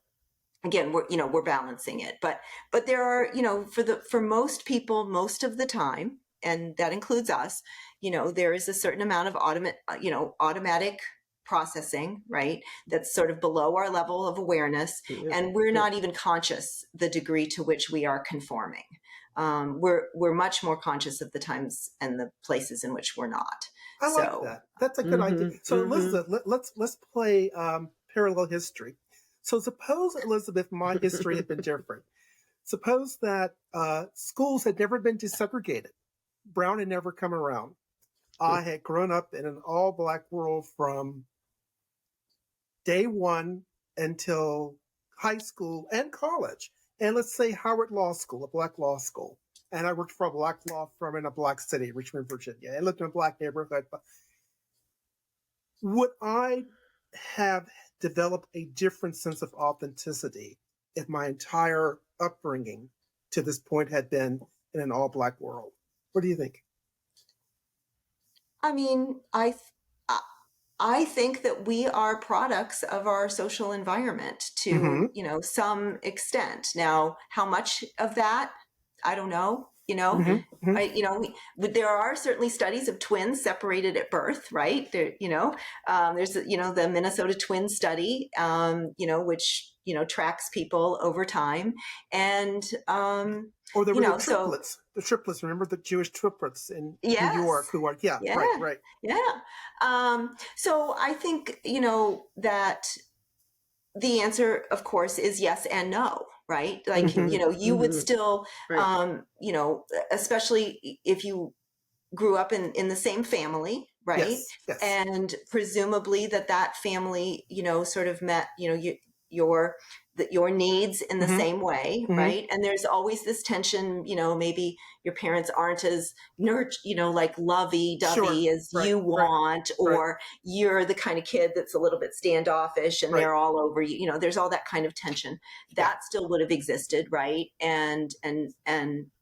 again, we're balancing it, but there are, you know, for most people, most of the time, and that includes us, you know, there is a certain amount of automatic processing, right? That's sort of below our level of awareness. And we're not even conscious the degree to which we are conforming. We're much more conscious of the times and the places in which we're not. I like that. That's a good idea. So Elizabeth, let's play parallel history. So suppose, Elizabeth, my history had been different. Suppose that schools had never been desegregated. Brown had never come around. I had grown up in an all-black world from day one until high school and college. And let's say Howard Law School, a black law school. And I worked for a black law firm in a black city, Richmond, Virginia. I lived in a black neighborhood. Would I have developed a different sense of authenticity if my entire upbringing to this point had been in an all-black world? What do you think? I mean, I think that we are products of our social environment to, you know, some extent. Now, how much of that, I don't know. You know, there are certainly studies of twins separated at birth, right? There, you know, there's, you know, the Minnesota twin study, you know, which, you know, tracks people over time, and or there were the triplets. The triplets, remember the Jewish triplets in New York who are, right. Yeah. So I think, you know, that the answer, of course, is yes and no, right? Like, Mhm. you would Mhm. still, Right. especially if you grew up in the same family, right? Yes, yes. And presumably that family, sort of met, your your needs in the Hmm. same way, Hmm. right? And there's always this tension, maybe your parents aren't as like Sure. lovey-dovey as Right, you right, want, right. or you're the kind of kid that's a little bit standoffish and Right. they're all over you. There's all that kind of tension Yeah. that still would have existed, right? And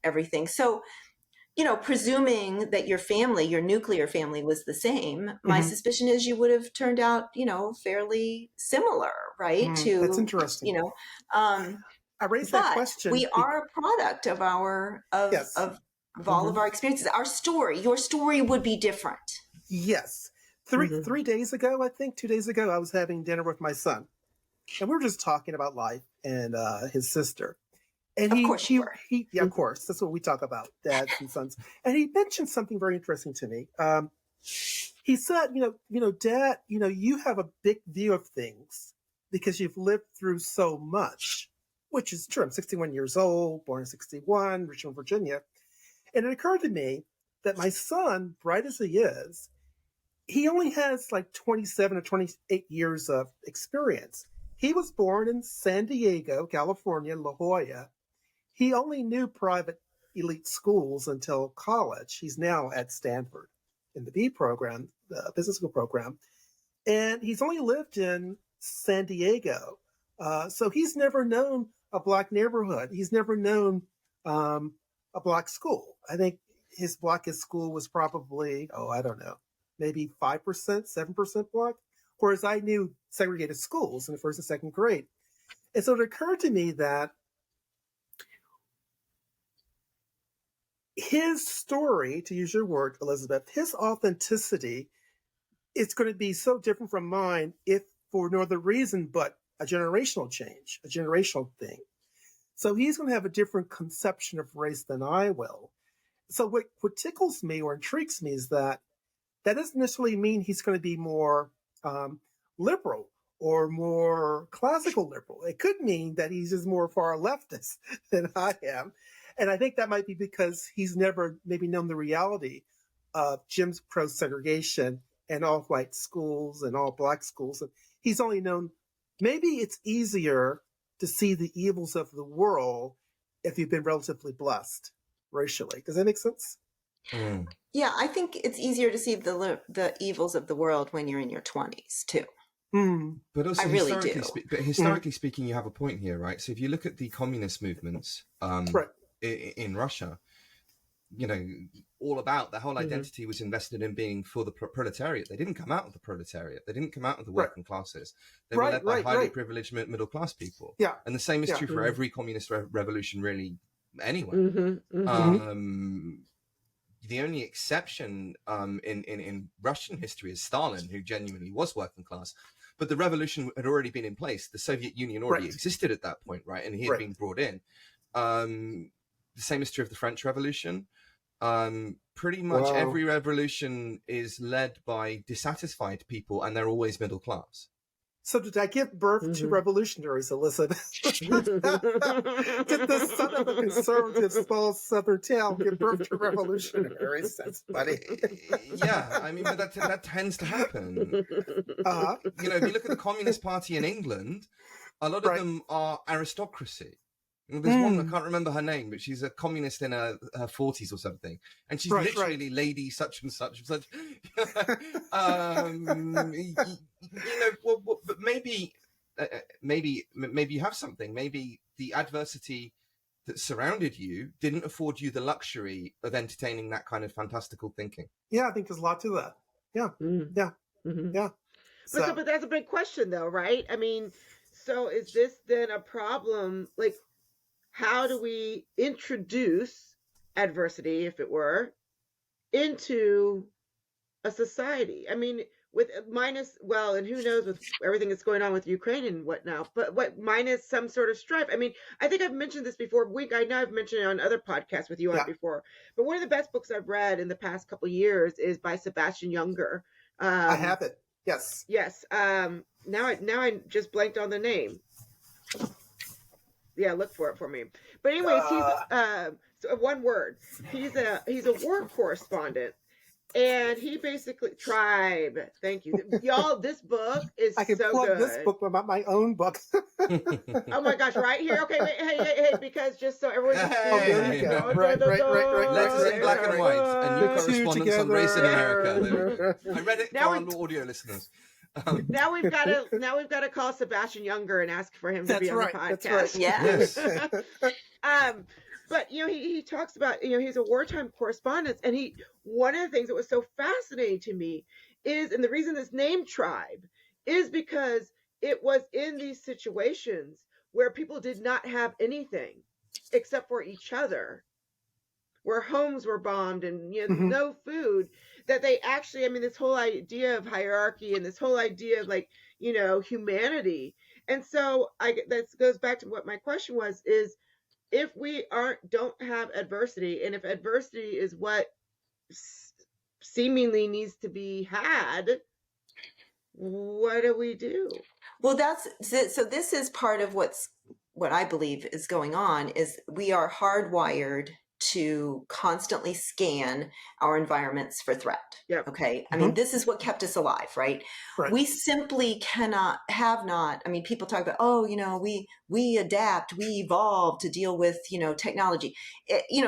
everything. So, presuming that your family, your nuclear family was the same, my Hmm. suspicion is you would have turned out, fairly similar, right? That's To, interesting. um, I raised that but we question. are a product of Yes. of all Hmm. of our experiences. Our story, your story would be different. Yes. Mhm. 3 days ago, I think 2 days ago, I was having dinner with my son, and we were just talking about life and his sister. And Of course you were. yeah, of course, that's what we talk about, dads and sons. And he mentioned something very interesting to me. He said, Dad, you have a big view of things because you've lived through so much, which is true. I'm 61 years old, born in 61, Richmond, Virginia. And it occurred to me that my son, bright as he is, he only has like 27 or 28 years of experience. He was born in San Diego, California, La Jolla. He only knew private elite schools until college. He's now at Stanford in the B program, the business school program. And he's only lived in San Diego. So he's never known a black neighborhood. He's never known a black school. I think his blackest school was probably, I don't know, maybe 5%, 7% black. Whereas I knew segregated schools in the first and second grade. And so it occurred to me that his story, to use your word, Elizabeth, his authenticity is going to be so different from mine if for no other reason but a generational change, a generational thing. So he's going to have a different conception of race than I will. So what tickles me or intrigues me is that doesn't necessarily mean he's going to be more liberal or more classical liberal. It could mean that he's just more far leftist than I am. And I think that might be because he's never maybe known the reality of Jim Crow segregation and all white schools and all black schools. And he's only known, maybe it's easier to see the evils of the world if you've been relatively blessed racially. Does that make sense? Mm. Yeah, I think it's easier to see the evils of the world when you're in your 20s too. Mm. But also I really do. historically speaking, you have a point here, right? So if you look at the communist movements Right. in Russia, all about the whole identity was invested in being for the proletariat. They didn't come out of the proletariat. They didn't come out of the working classes. They were led by highly privileged middle class people. Yeah. And the same is true for every communist revolution, really, anyway. The only exception in Russian history is Stalin, who genuinely was working class. But the revolution had already been in place. The Soviet Union already existed at that point, right? And he had been brought in. The same is true of the French Revolution. Pretty much every revolution is led by dissatisfied people, and they're always middle class. So did I give birth to revolutionaries, Elizabeth? Did the son of a conservative small southern town give birth to revolutionaries? That's funny. Yeah, I mean, but that tends to happen. If you look at the Communist Party in England, a lot of them are aristocracy. There's one, I can't remember her name, but she's a communist in her 40s or something. And she's literally Lady such and such and such. But maybe you have something. Maybe the adversity that surrounded you didn't afford you the luxury of entertaining that kind of fantastical thinking. Yeah, I think there's a lot to that. Yeah. Yeah. But that's a big question, though, right? I mean, so is this then a problem? Like, how do we introduce adversity, if it were, into a society? I mean, with and who knows with everything that's going on with Ukraine and whatnot, but minus some sort of strife. I mean, I think I've mentioned this before. I know I've mentioned it on other podcasts with you on before, but one of the best books I've read in the past couple of years is by Sebastian Junger. I have it. Yes. Yes. Now I just blanked on the name. Yeah, look for it for me. But anyways, so one word. He's a war correspondent, and he basically tribe. Thank you, y'all. This book is I can so plug good. this book about my own book. Oh my gosh, right here. Okay, wait, hey, because just so everyone can see. Oh, there you go. Right. Letters in black and white. A new The two correspondence on race in together. America. There we go. I read it Now for our audio listeners. Now we've got to call Sebastian Younger and ask for him to be on the podcast. That's right. Yeah. But he talks about, he's a wartime correspondent, and one of the things that was so fascinating to me is, and the reason this name tribe is because it was in these situations where people did not have anything except for each other, where homes were bombed and no food, that they actually, this whole idea of hierarchy and this whole idea of humanity. And so that goes back to what my question was, is if we don't have adversity, and if adversity is what seemingly needs to be had, what do we do? Well, this is part of what I believe is going on, is we are hardwired to constantly scan our environments for threat. Yep. Okay. This is what kept us alive, right? We simply have not. People talk about, we adapt, we evolve to deal with, technology.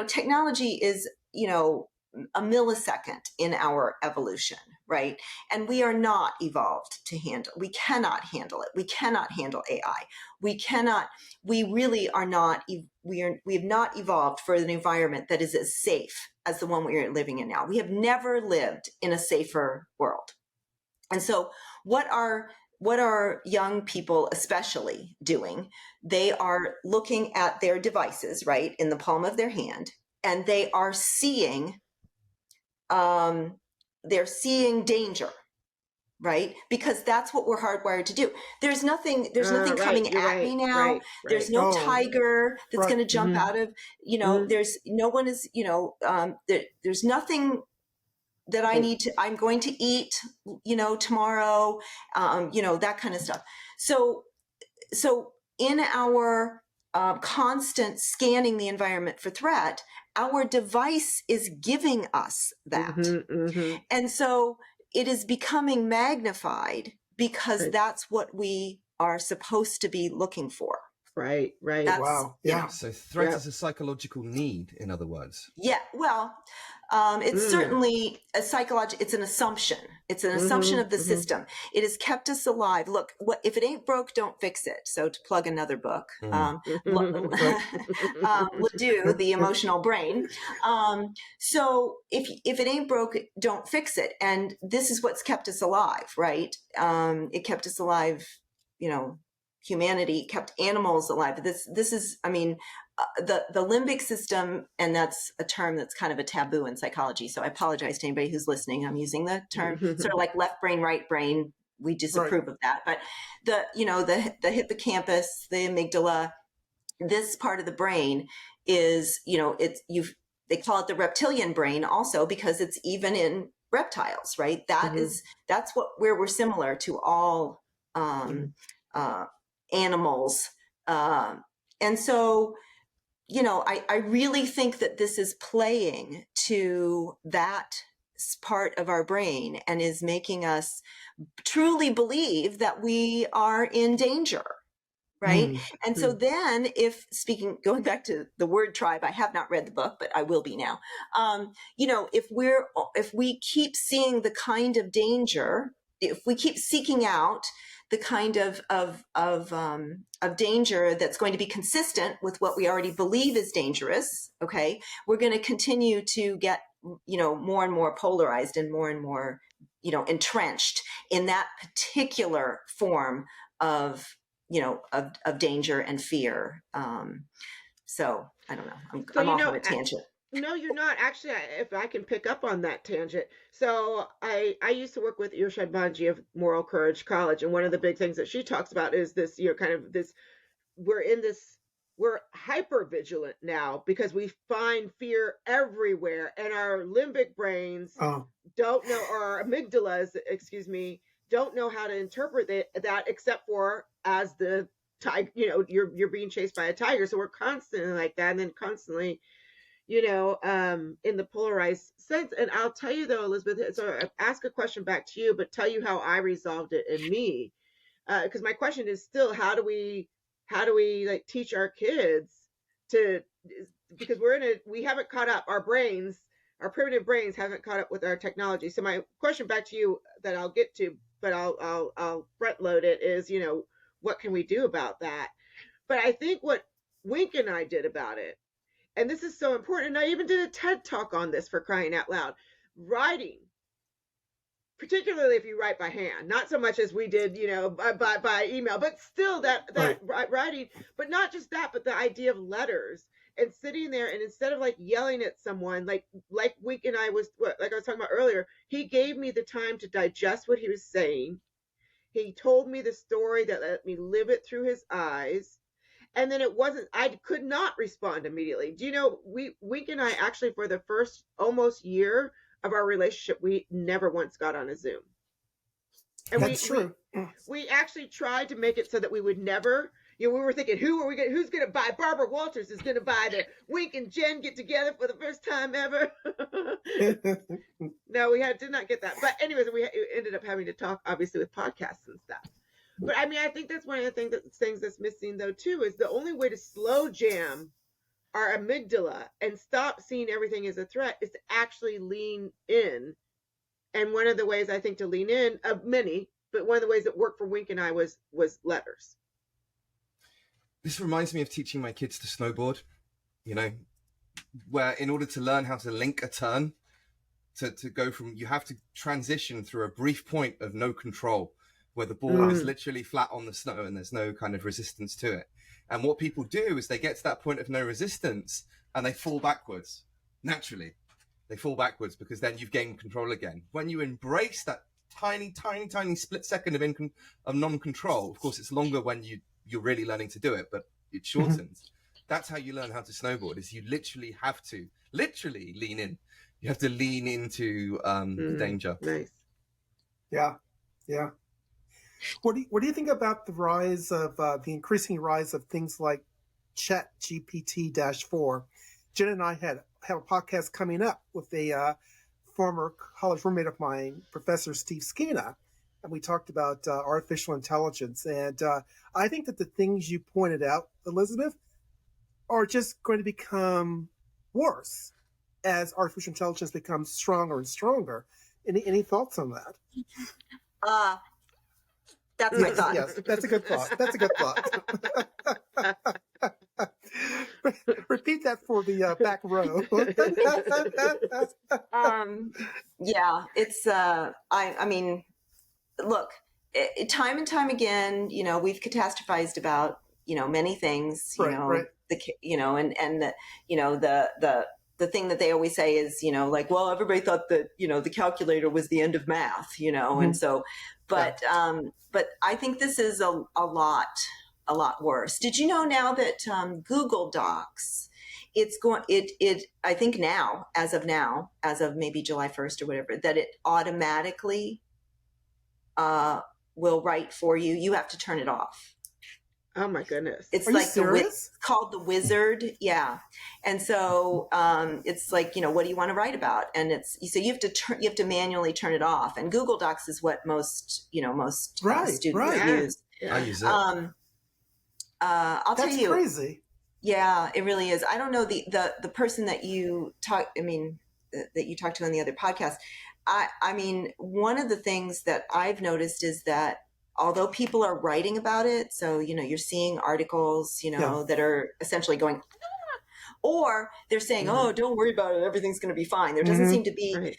Technology is, a millisecond in our evolution, right? And we are not evolved to handle. We cannot handle it. We cannot handle AI. We really are not. We have not evolved for an environment that is as safe as the one we are living in now. We have never lived in a safer world. And so, what are young people especially doing? They are looking at their devices, right, in the palm of their hand, and they are seeing. They're seeing danger, right? Because that's what we're hardwired to do. There's nothing coming at me now. Right. There's no tiger that's going to jump out of, there's no one is, there's nothing that I'm going to eat, tomorrow, that kind of stuff. So in our constant scanning the environment for threat, our device is giving us that. And so it is becoming magnified because that's what we are supposed to be looking for. Right. Wow. Yeah. So threat is a psychological need, in other words. Yeah. Well, it's certainly it's an assumption. It's an assumption of the system. It has kept us alive. Look, if it ain't broke, don't fix it. So to plug another book, Ledoux, The Emotional Brain. So if it ain't broke, don't fix it. And this is what's kept us alive, right? It kept us alive, humanity kept animals alive. This is, the limbic system, and that's a term that's kind of a taboo in psychology. So I apologize to anybody who's listening. I'm using the term sort of like left brain, right brain. We disapprove of that. But the hippocampus, the amygdala, this part of the brain is, they call it the reptilian brain also because it's even in reptiles, right? That's where we're similar to all animals. And so, I really think that this is playing to that part of our brain and is making us truly believe that we are in danger, right? And so then going back to the word tribe, I have not read the book, but I will be now. If we keep seeing the kind of danger, if we keep seeking out the kind of danger that's going to be consistent with what we already believe is dangerous, okay, we're going to continue to get, more and more polarized and more, entrenched in that particular form of danger and fear. So I don't know. I'm off on a tangent. No, you're not. Actually, if I can pick up on that tangent. So I used to work with Irshad Manji of Moral Courage College. And one of the big things that she talks about is this, we're hyper vigilant now because we find fear everywhere. And our limbic brains don't know, or our amygdalas, don't know how to interpret that except for as the tiger, you're being chased by a tiger. So we're constantly like that, and then constantly, in the polarized sense. And I'll tell you though, Elizabeth, so I ask a question back to you, but tell you how I resolved it in me. Because my question is still, how do we like teach our kids to, because we haven't caught up, our primitive brains haven't caught up with our technology. So my question back to you that I'll get to, but I'll front load it, is, what can we do about that? But I think what Wink and I did about it, and this is so important, and I even did a TED talk on this, for crying out loud, writing, particularly if you write by hand, not so much as we did, by email, but still that right. Writing, but not just that, but the idea of letters, and sitting there, and instead of like yelling at someone, like Wink and I like I was talking about earlier, he gave me the time to digest what he was saying. He told me the story that let me live it through his eyes. And then I could not respond immediately. Do you know, Wink and I actually, for the first almost year of our relationship, we never once got on a Zoom. And That's true. We actually tried to make it so that we would never, we were thinking, who's going to buy, Barbara Walters is going to buy the Wink and Jen get together for the first time ever. No, did not get that. But anyways, we ended up having to talk, obviously, with podcasts and stuff. But I mean, I think that's one of the things that's missing, though, too, is the only way to slow jam our amygdala and stop seeing everything as a threat is to actually lean in. And one of the ways I think to lean in, of many, but one of the ways that worked for Wink and I was letters. This reminds me of teaching my kids to snowboard, where in order to learn how to link a turn, to go from, you have to transition through a brief point of no control, where the ball is literally flat on the snow and there's no kind of resistance to it. And what people do is they get to that point of no resistance and they fall backwards. Naturally, they fall backwards because then you've gained control again. When you embrace that tiny, tiny, tiny split second of non-control, of course, it's longer when you're really learning to do it, but it shortens. That's how you learn how to snowboard, is you literally have to lean in. You have to lean into the danger. Nice. Yeah. What do you think about the rise of the increasing rise of things like Chat GPT-4? Jen and I have a podcast coming up with a former college roommate of mine, Professor Steve Skeena, and we talked about artificial intelligence. And I think that the things you pointed out, Elizabeth, are just going to become worse as artificial intelligence becomes stronger and stronger. Any thoughts on that? That's my thought. Yes, that's a good thought. Repeat that for the back row. Yeah, it's, I mean, look, time and time again, we've catastrophized about, many things, right. The thing that they always say is, like, well, everybody thought that, the calculator was the end of math, and so, but I think this is a lot worse. Did you know now that Google Docs, I think now, as of maybe July 1st or whatever, that it automatically will write for you. You have to turn it off. Oh my goodness. It's Are like it's called the Wizard. Yeah. And so it's like, what do you want to write about? And so you have to manually turn it off. And Google Docs is what most students use. Yeah. I use it. I'll tell you. That's crazy. Yeah, it really is. I don't know the person that you talked to on the other podcast. I mean, one of the things that I've noticed is that although people are writing about it, so, you're seeing articles, that are essentially going, or they're saying, oh, don't worry about it, everything's going to be fine. There doesn't seem to be,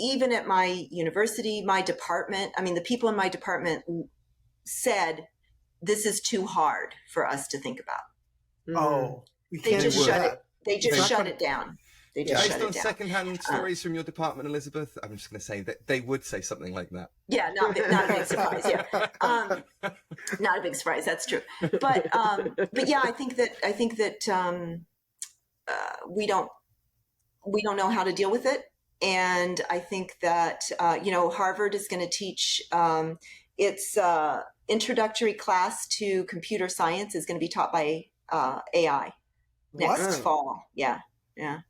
even at my university, my department, the people in my department said, this is too hard for us to think about. Oh, they just shut it down. They just shut Based it on down. secondhand stories from your department, Elizabeth, I'm just going to say that they would say something like that. Yeah, not a big surprise. Yeah, not a big surprise. That's true. But yeah, I think that we don't know how to deal with it, and I think that Harvard is going to teach its introductory class to computer science is going to be taught by AI next fall. Yeah.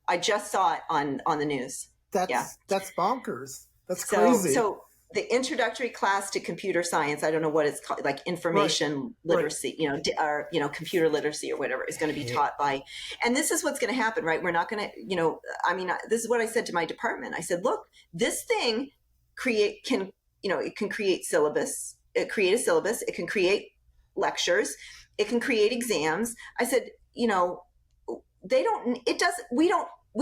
I just saw it on the news. That's bonkers. That's crazy. So the introductory class to computer science, I don't know what it's called, like information literacy, or computer literacy or whatever, is going to be taught by, and this is what's going to happen, right? We're not going to, this is what I said to my department. I said, look, this thing it can create syllabus, create a syllabus, it can create lectures, it can create exams. I said, we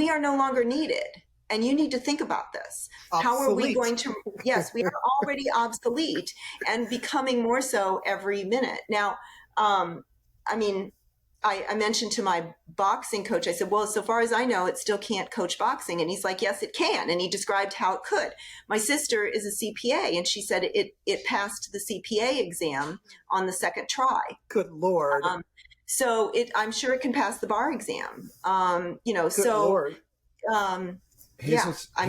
are no longer needed. And you need to think about this. Obsolete. How are we going to, yes, we are already obsolete and becoming more so every minute. Now, I mentioned to my boxing coach, I said, well, so far as I know, it still can't coach boxing. And he's like, yes, it can. And he described how it could. My sister is a CPA, and she said it passed the CPA exam on the second try. Good Lord. So I'm sure it can pass the bar exam. Good Lord. It's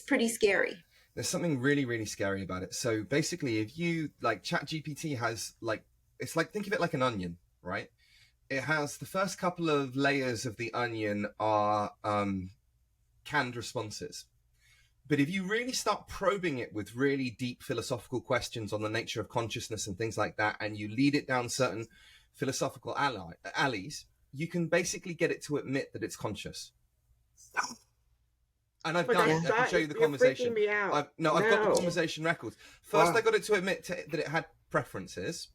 pretty scary. There's something really, really scary about it. So basically, if you ChatGPT has it's like, think of it like an onion, right? It has the first couple of layers of the onion are canned responses. But if you really start probing it with really deep philosophical questions on the nature of consciousness and things like that, and you lead it down certain philosophical alleys, you can basically get it to admit that it's conscious. And I've done it. I can show you the conversation. I've got the conversation records. First, I got it to admit that it had preferences.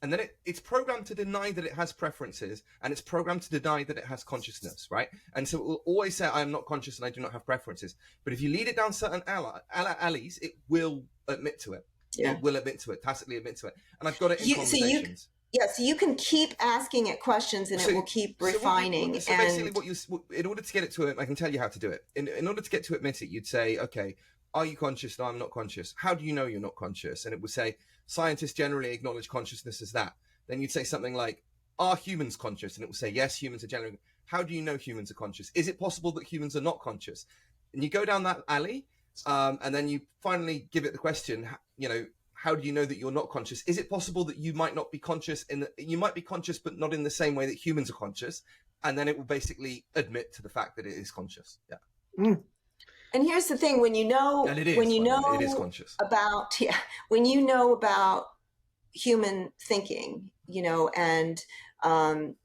And then it's programmed to deny that it has preferences, and it's programmed to deny that it has consciousness, right? And so it will always say, I am not conscious and I do not have preferences. But if you lead it down certain alleys, it will admit to it. Yeah. It will admit to it, tacitly admit to it. And I've got it in conversations. So you can keep asking it questions, and it will keep refining. Basically, in order to get it to it, I can tell you how to do it. In order to get to admit it, you'd say, okay, are you conscious? No, I'm not conscious. How do you know you're not conscious? And it would say, scientists generally acknowledge consciousness as that. Then you'd say something like, are humans conscious? And it will say, yes, humans are generally. How do you know humans are conscious? Is it possible that humans are not conscious? And you go down that alley, and then you finally give it the question, how do you know that you're not conscious? Is it possible that you might not be conscious you might be conscious, but not in the same way that humans are conscious? And then it will basically admit to the fact that it is conscious. Yeah. Mm. And here's the thing: when you know it is conscious. When you know about human thinking, and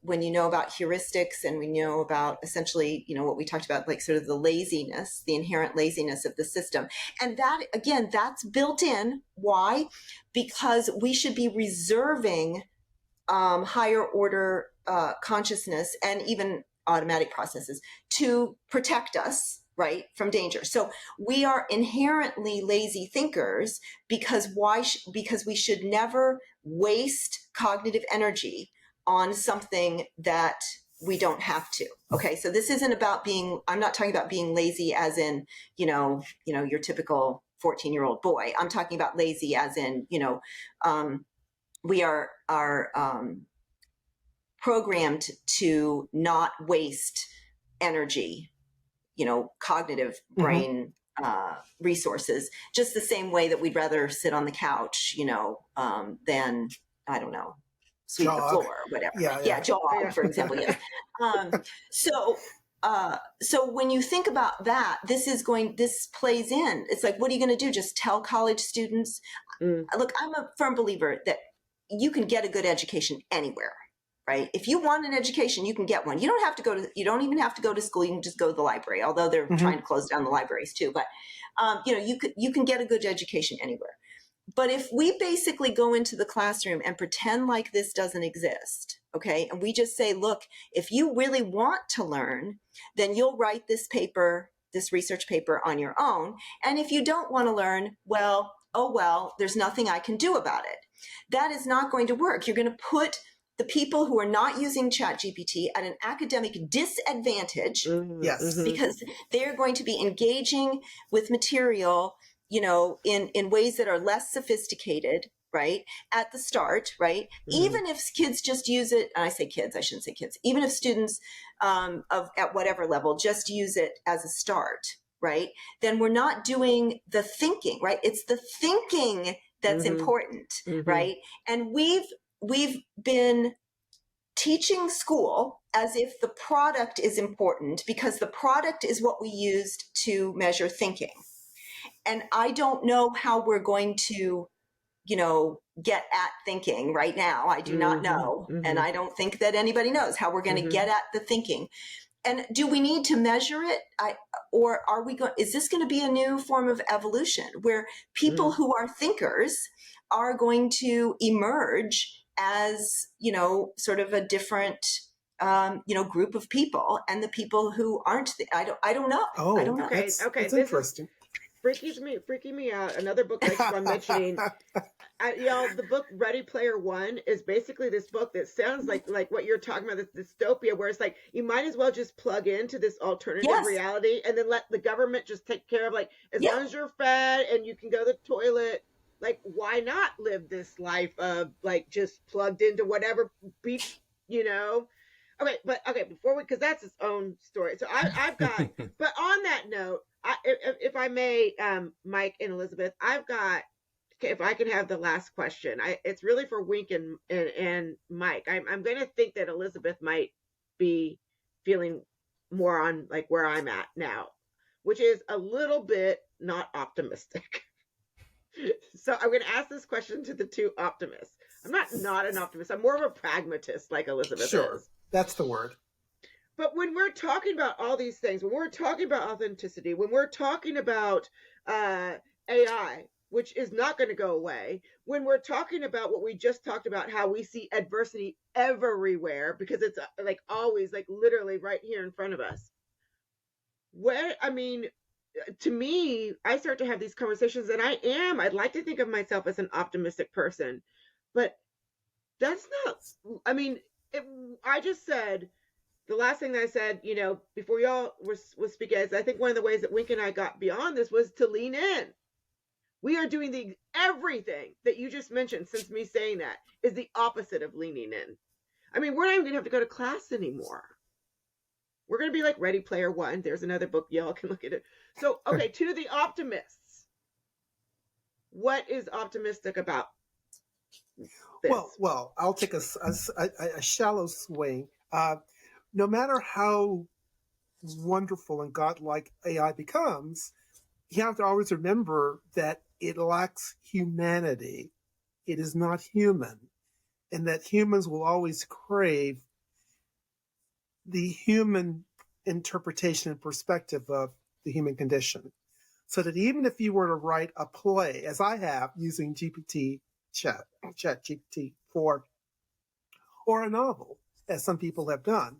when you know about heuristics, and we know about essentially, what we talked about, like sort of the laziness, the inherent laziness of the system. And that, again, that's built in. Why? Because we should be reserving higher order consciousness and even automatic processes to protect us, right, from danger. So we are inherently lazy thinkers because because we should never waste cognitive energy on something that we don't have to. Okay. So this isn't about I'm not talking about being lazy as in, your typical 14-year-old boy. I'm talking about lazy as in, we are programmed to not waste energy, cognitive brain resources, just the same way that we'd rather sit on the couch, than, I don't know, sweep the floor or whatever. Jog, for example. Yes. So when you think about that, this plays in. It's like, what are you going to do? Just tell college students? Look, I'm a firm believer that you can get a good education anywhere, right? If you want an education, you can get one. You don't even have to go to school. You can just go to the library, although they're trying to close down the libraries too. But, you can get a good education anywhere. But if we basically go into the classroom and pretend like this doesn't exist, okay, and we just say, look, if you really want to learn, then you'll write this research paper on your own. And if you don't want to learn, well, there's nothing I can do about it. That is not going to work. You're going to put the people who are not using ChatGPT at an academic disadvantage, because they're going to be engaging with material in ways that are less sophisticated, right, at the start, right? Even if kids just use it, and I say kids, I shouldn't say kids, even if students at whatever level just use it as a start, right, then we're not doing the thinking, right? It's the thinking that's important, right? And we've been teaching school as if the product is important because the product is what we used to measure thinking. And I don't know how we're going to, get at thinking right now. I do not know. And I don't think that anybody knows how we're going to get at the thinking. And do we need to measure it? Or are we going, is this going to be a new form of evolution where people who are thinkers are going to emerge as, sort of a different, group of people, and the people who aren't, I don't know. Oh, I don't know. Okay. That's This interesting. is freaking me out. Another book I'm mentioning. The book Ready Player One is basically this book that sounds like what you're talking about, this dystopia, where it's like you might as well just plug into this alternative reality and then let the government just take care of, as long as you're fed and you can go to the toilet, why not live this life of just plugged into whatever beach, Okay, before because that's its own story. So I've got, but on that note, if I may, Mike and Elizabeth, I've got, if I can have the last question, it's really for Wink and Mike. I'm going to think that Elizabeth might be feeling more on where I'm at now, which is a little bit not optimistic. So I'm going to ask this question to the two optimists. I'm not an optimist. I'm more of a pragmatist, like Elizabeth Sure, is. that's the word. But when we're talking about all these things, when we're talking about authenticity, when we're talking about AI, which is not going to go away, when we're talking about what we just talked about, how we see adversity everywhere because it's always literally right here in front of us. To me, I start to have these conversations, and I'd like to think of myself as an optimistic person, but that's not, I just said, the last thing that I said, before y'all was speaking, is I think one of the ways that Wink and I got beyond this was to lean in. We are doing everything that you just mentioned since me saying that is the opposite of leaning in. We're not even going to have to go to class anymore. We're going to be like Ready Player One. There's another book. Y'all can look at it. So, okay, to the optimists, what is optimistic about this? Well, I'll take a shallow swing. No matter how wonderful and godlike AI becomes, you have to always remember that it lacks humanity. It is not human, and that humans will always crave the human interpretation and perspective of the human condition. So that even if you were to write a play, as I have using Chat GPT 4, or a novel, as some people have done,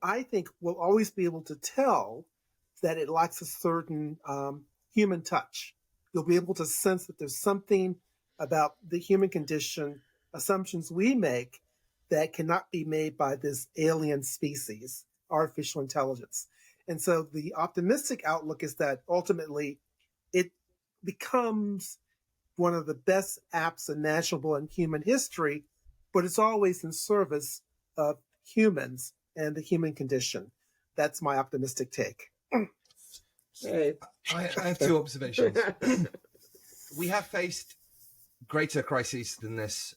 I think will always be able to tell that it lacks a certain human touch. You'll be able to sense that there's something about the human condition, assumptions we make, that cannot be made by this alien species, artificial intelligence. And so the optimistic outlook is that ultimately it becomes one of the best apps imaginable in human history, but it's always in service of humans and the human condition. That's my optimistic take. Hey. I have two observations. We have faced greater crises than this,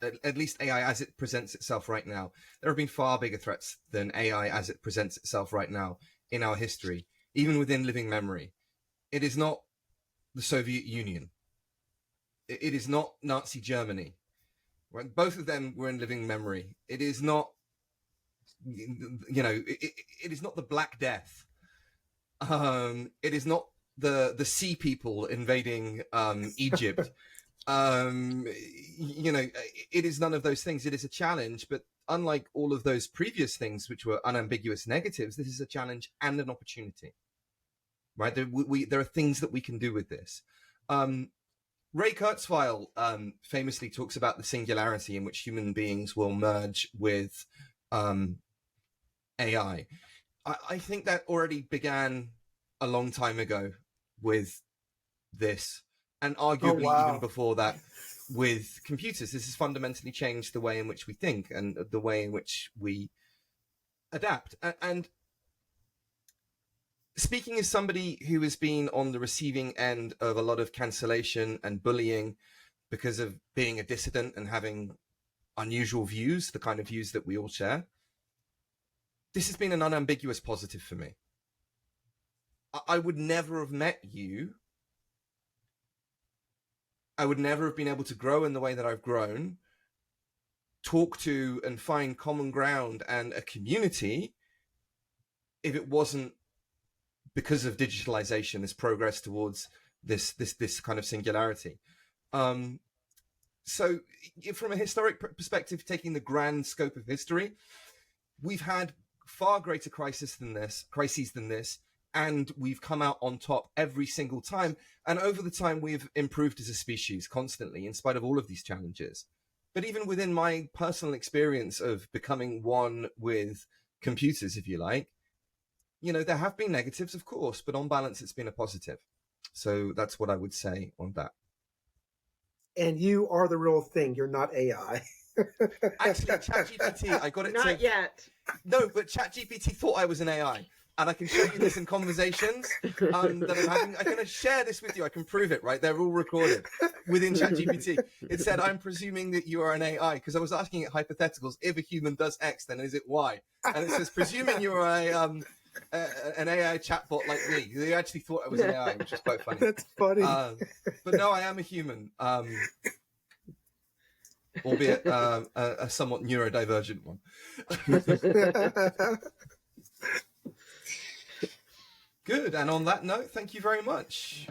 at least AI as it presents itself right now. There have been far bigger threats than AI as it presents itself right now in our history, even within living memory. It is not the Soviet Union. It is not Nazi Germany. Right? Both of them were in living memory. It is not, it is not the Black Death. It is not the sea people invading Egypt. It is none of those things. It is a challenge, but unlike all of those previous things, which were unambiguous negatives, this is a challenge and an opportunity, right? There are things that we can do with this. Ray Kurzweil famously talks about the singularity in which human beings will merge with AI. I think that already began a long time ago with this, and arguably even before that with computers. This has fundamentally changed the way in which we think and the way in which we adapt. And speaking as somebody who has been on the receiving end of a lot of cancellation and bullying because of being a dissident and having unusual views, the kind of views that we all share, this has been an unambiguous positive for me. I would never have met you. I would never have been able to grow in the way that I've grown, talk to and find common ground and a community if it wasn't because of digitalization, this progress towards this kind of singularity. So from a historic perspective, taking the grand scope of history, we've had far greater crises than this, and we've come out on top every single time. And over the time, we've improved as a species constantly, in spite of all of these challenges. But even within my personal experience of becoming one with computers, if you like, you know, there have been negatives, of course, but on balance, it's been a positive. So that's what I would say on that. And you are the real thing. You're not AI. Actually, ChatGPT, I got it Not yet. No, but ChatGPT thought I was an AI. And I can show you this in conversations that I'm having. I can share this with you. I can prove it, right? They're all recorded within ChatGPT. It said, I'm presuming that you are an AI, because I was asking it hypotheticals. If a human does X, then is it Y? And it says, presuming you're an AI chatbot like me. They actually thought I was an AI, which is quite funny. That's funny. But no, I am a human, albeit a somewhat neurodivergent one. Good. And on that note, thank you very much.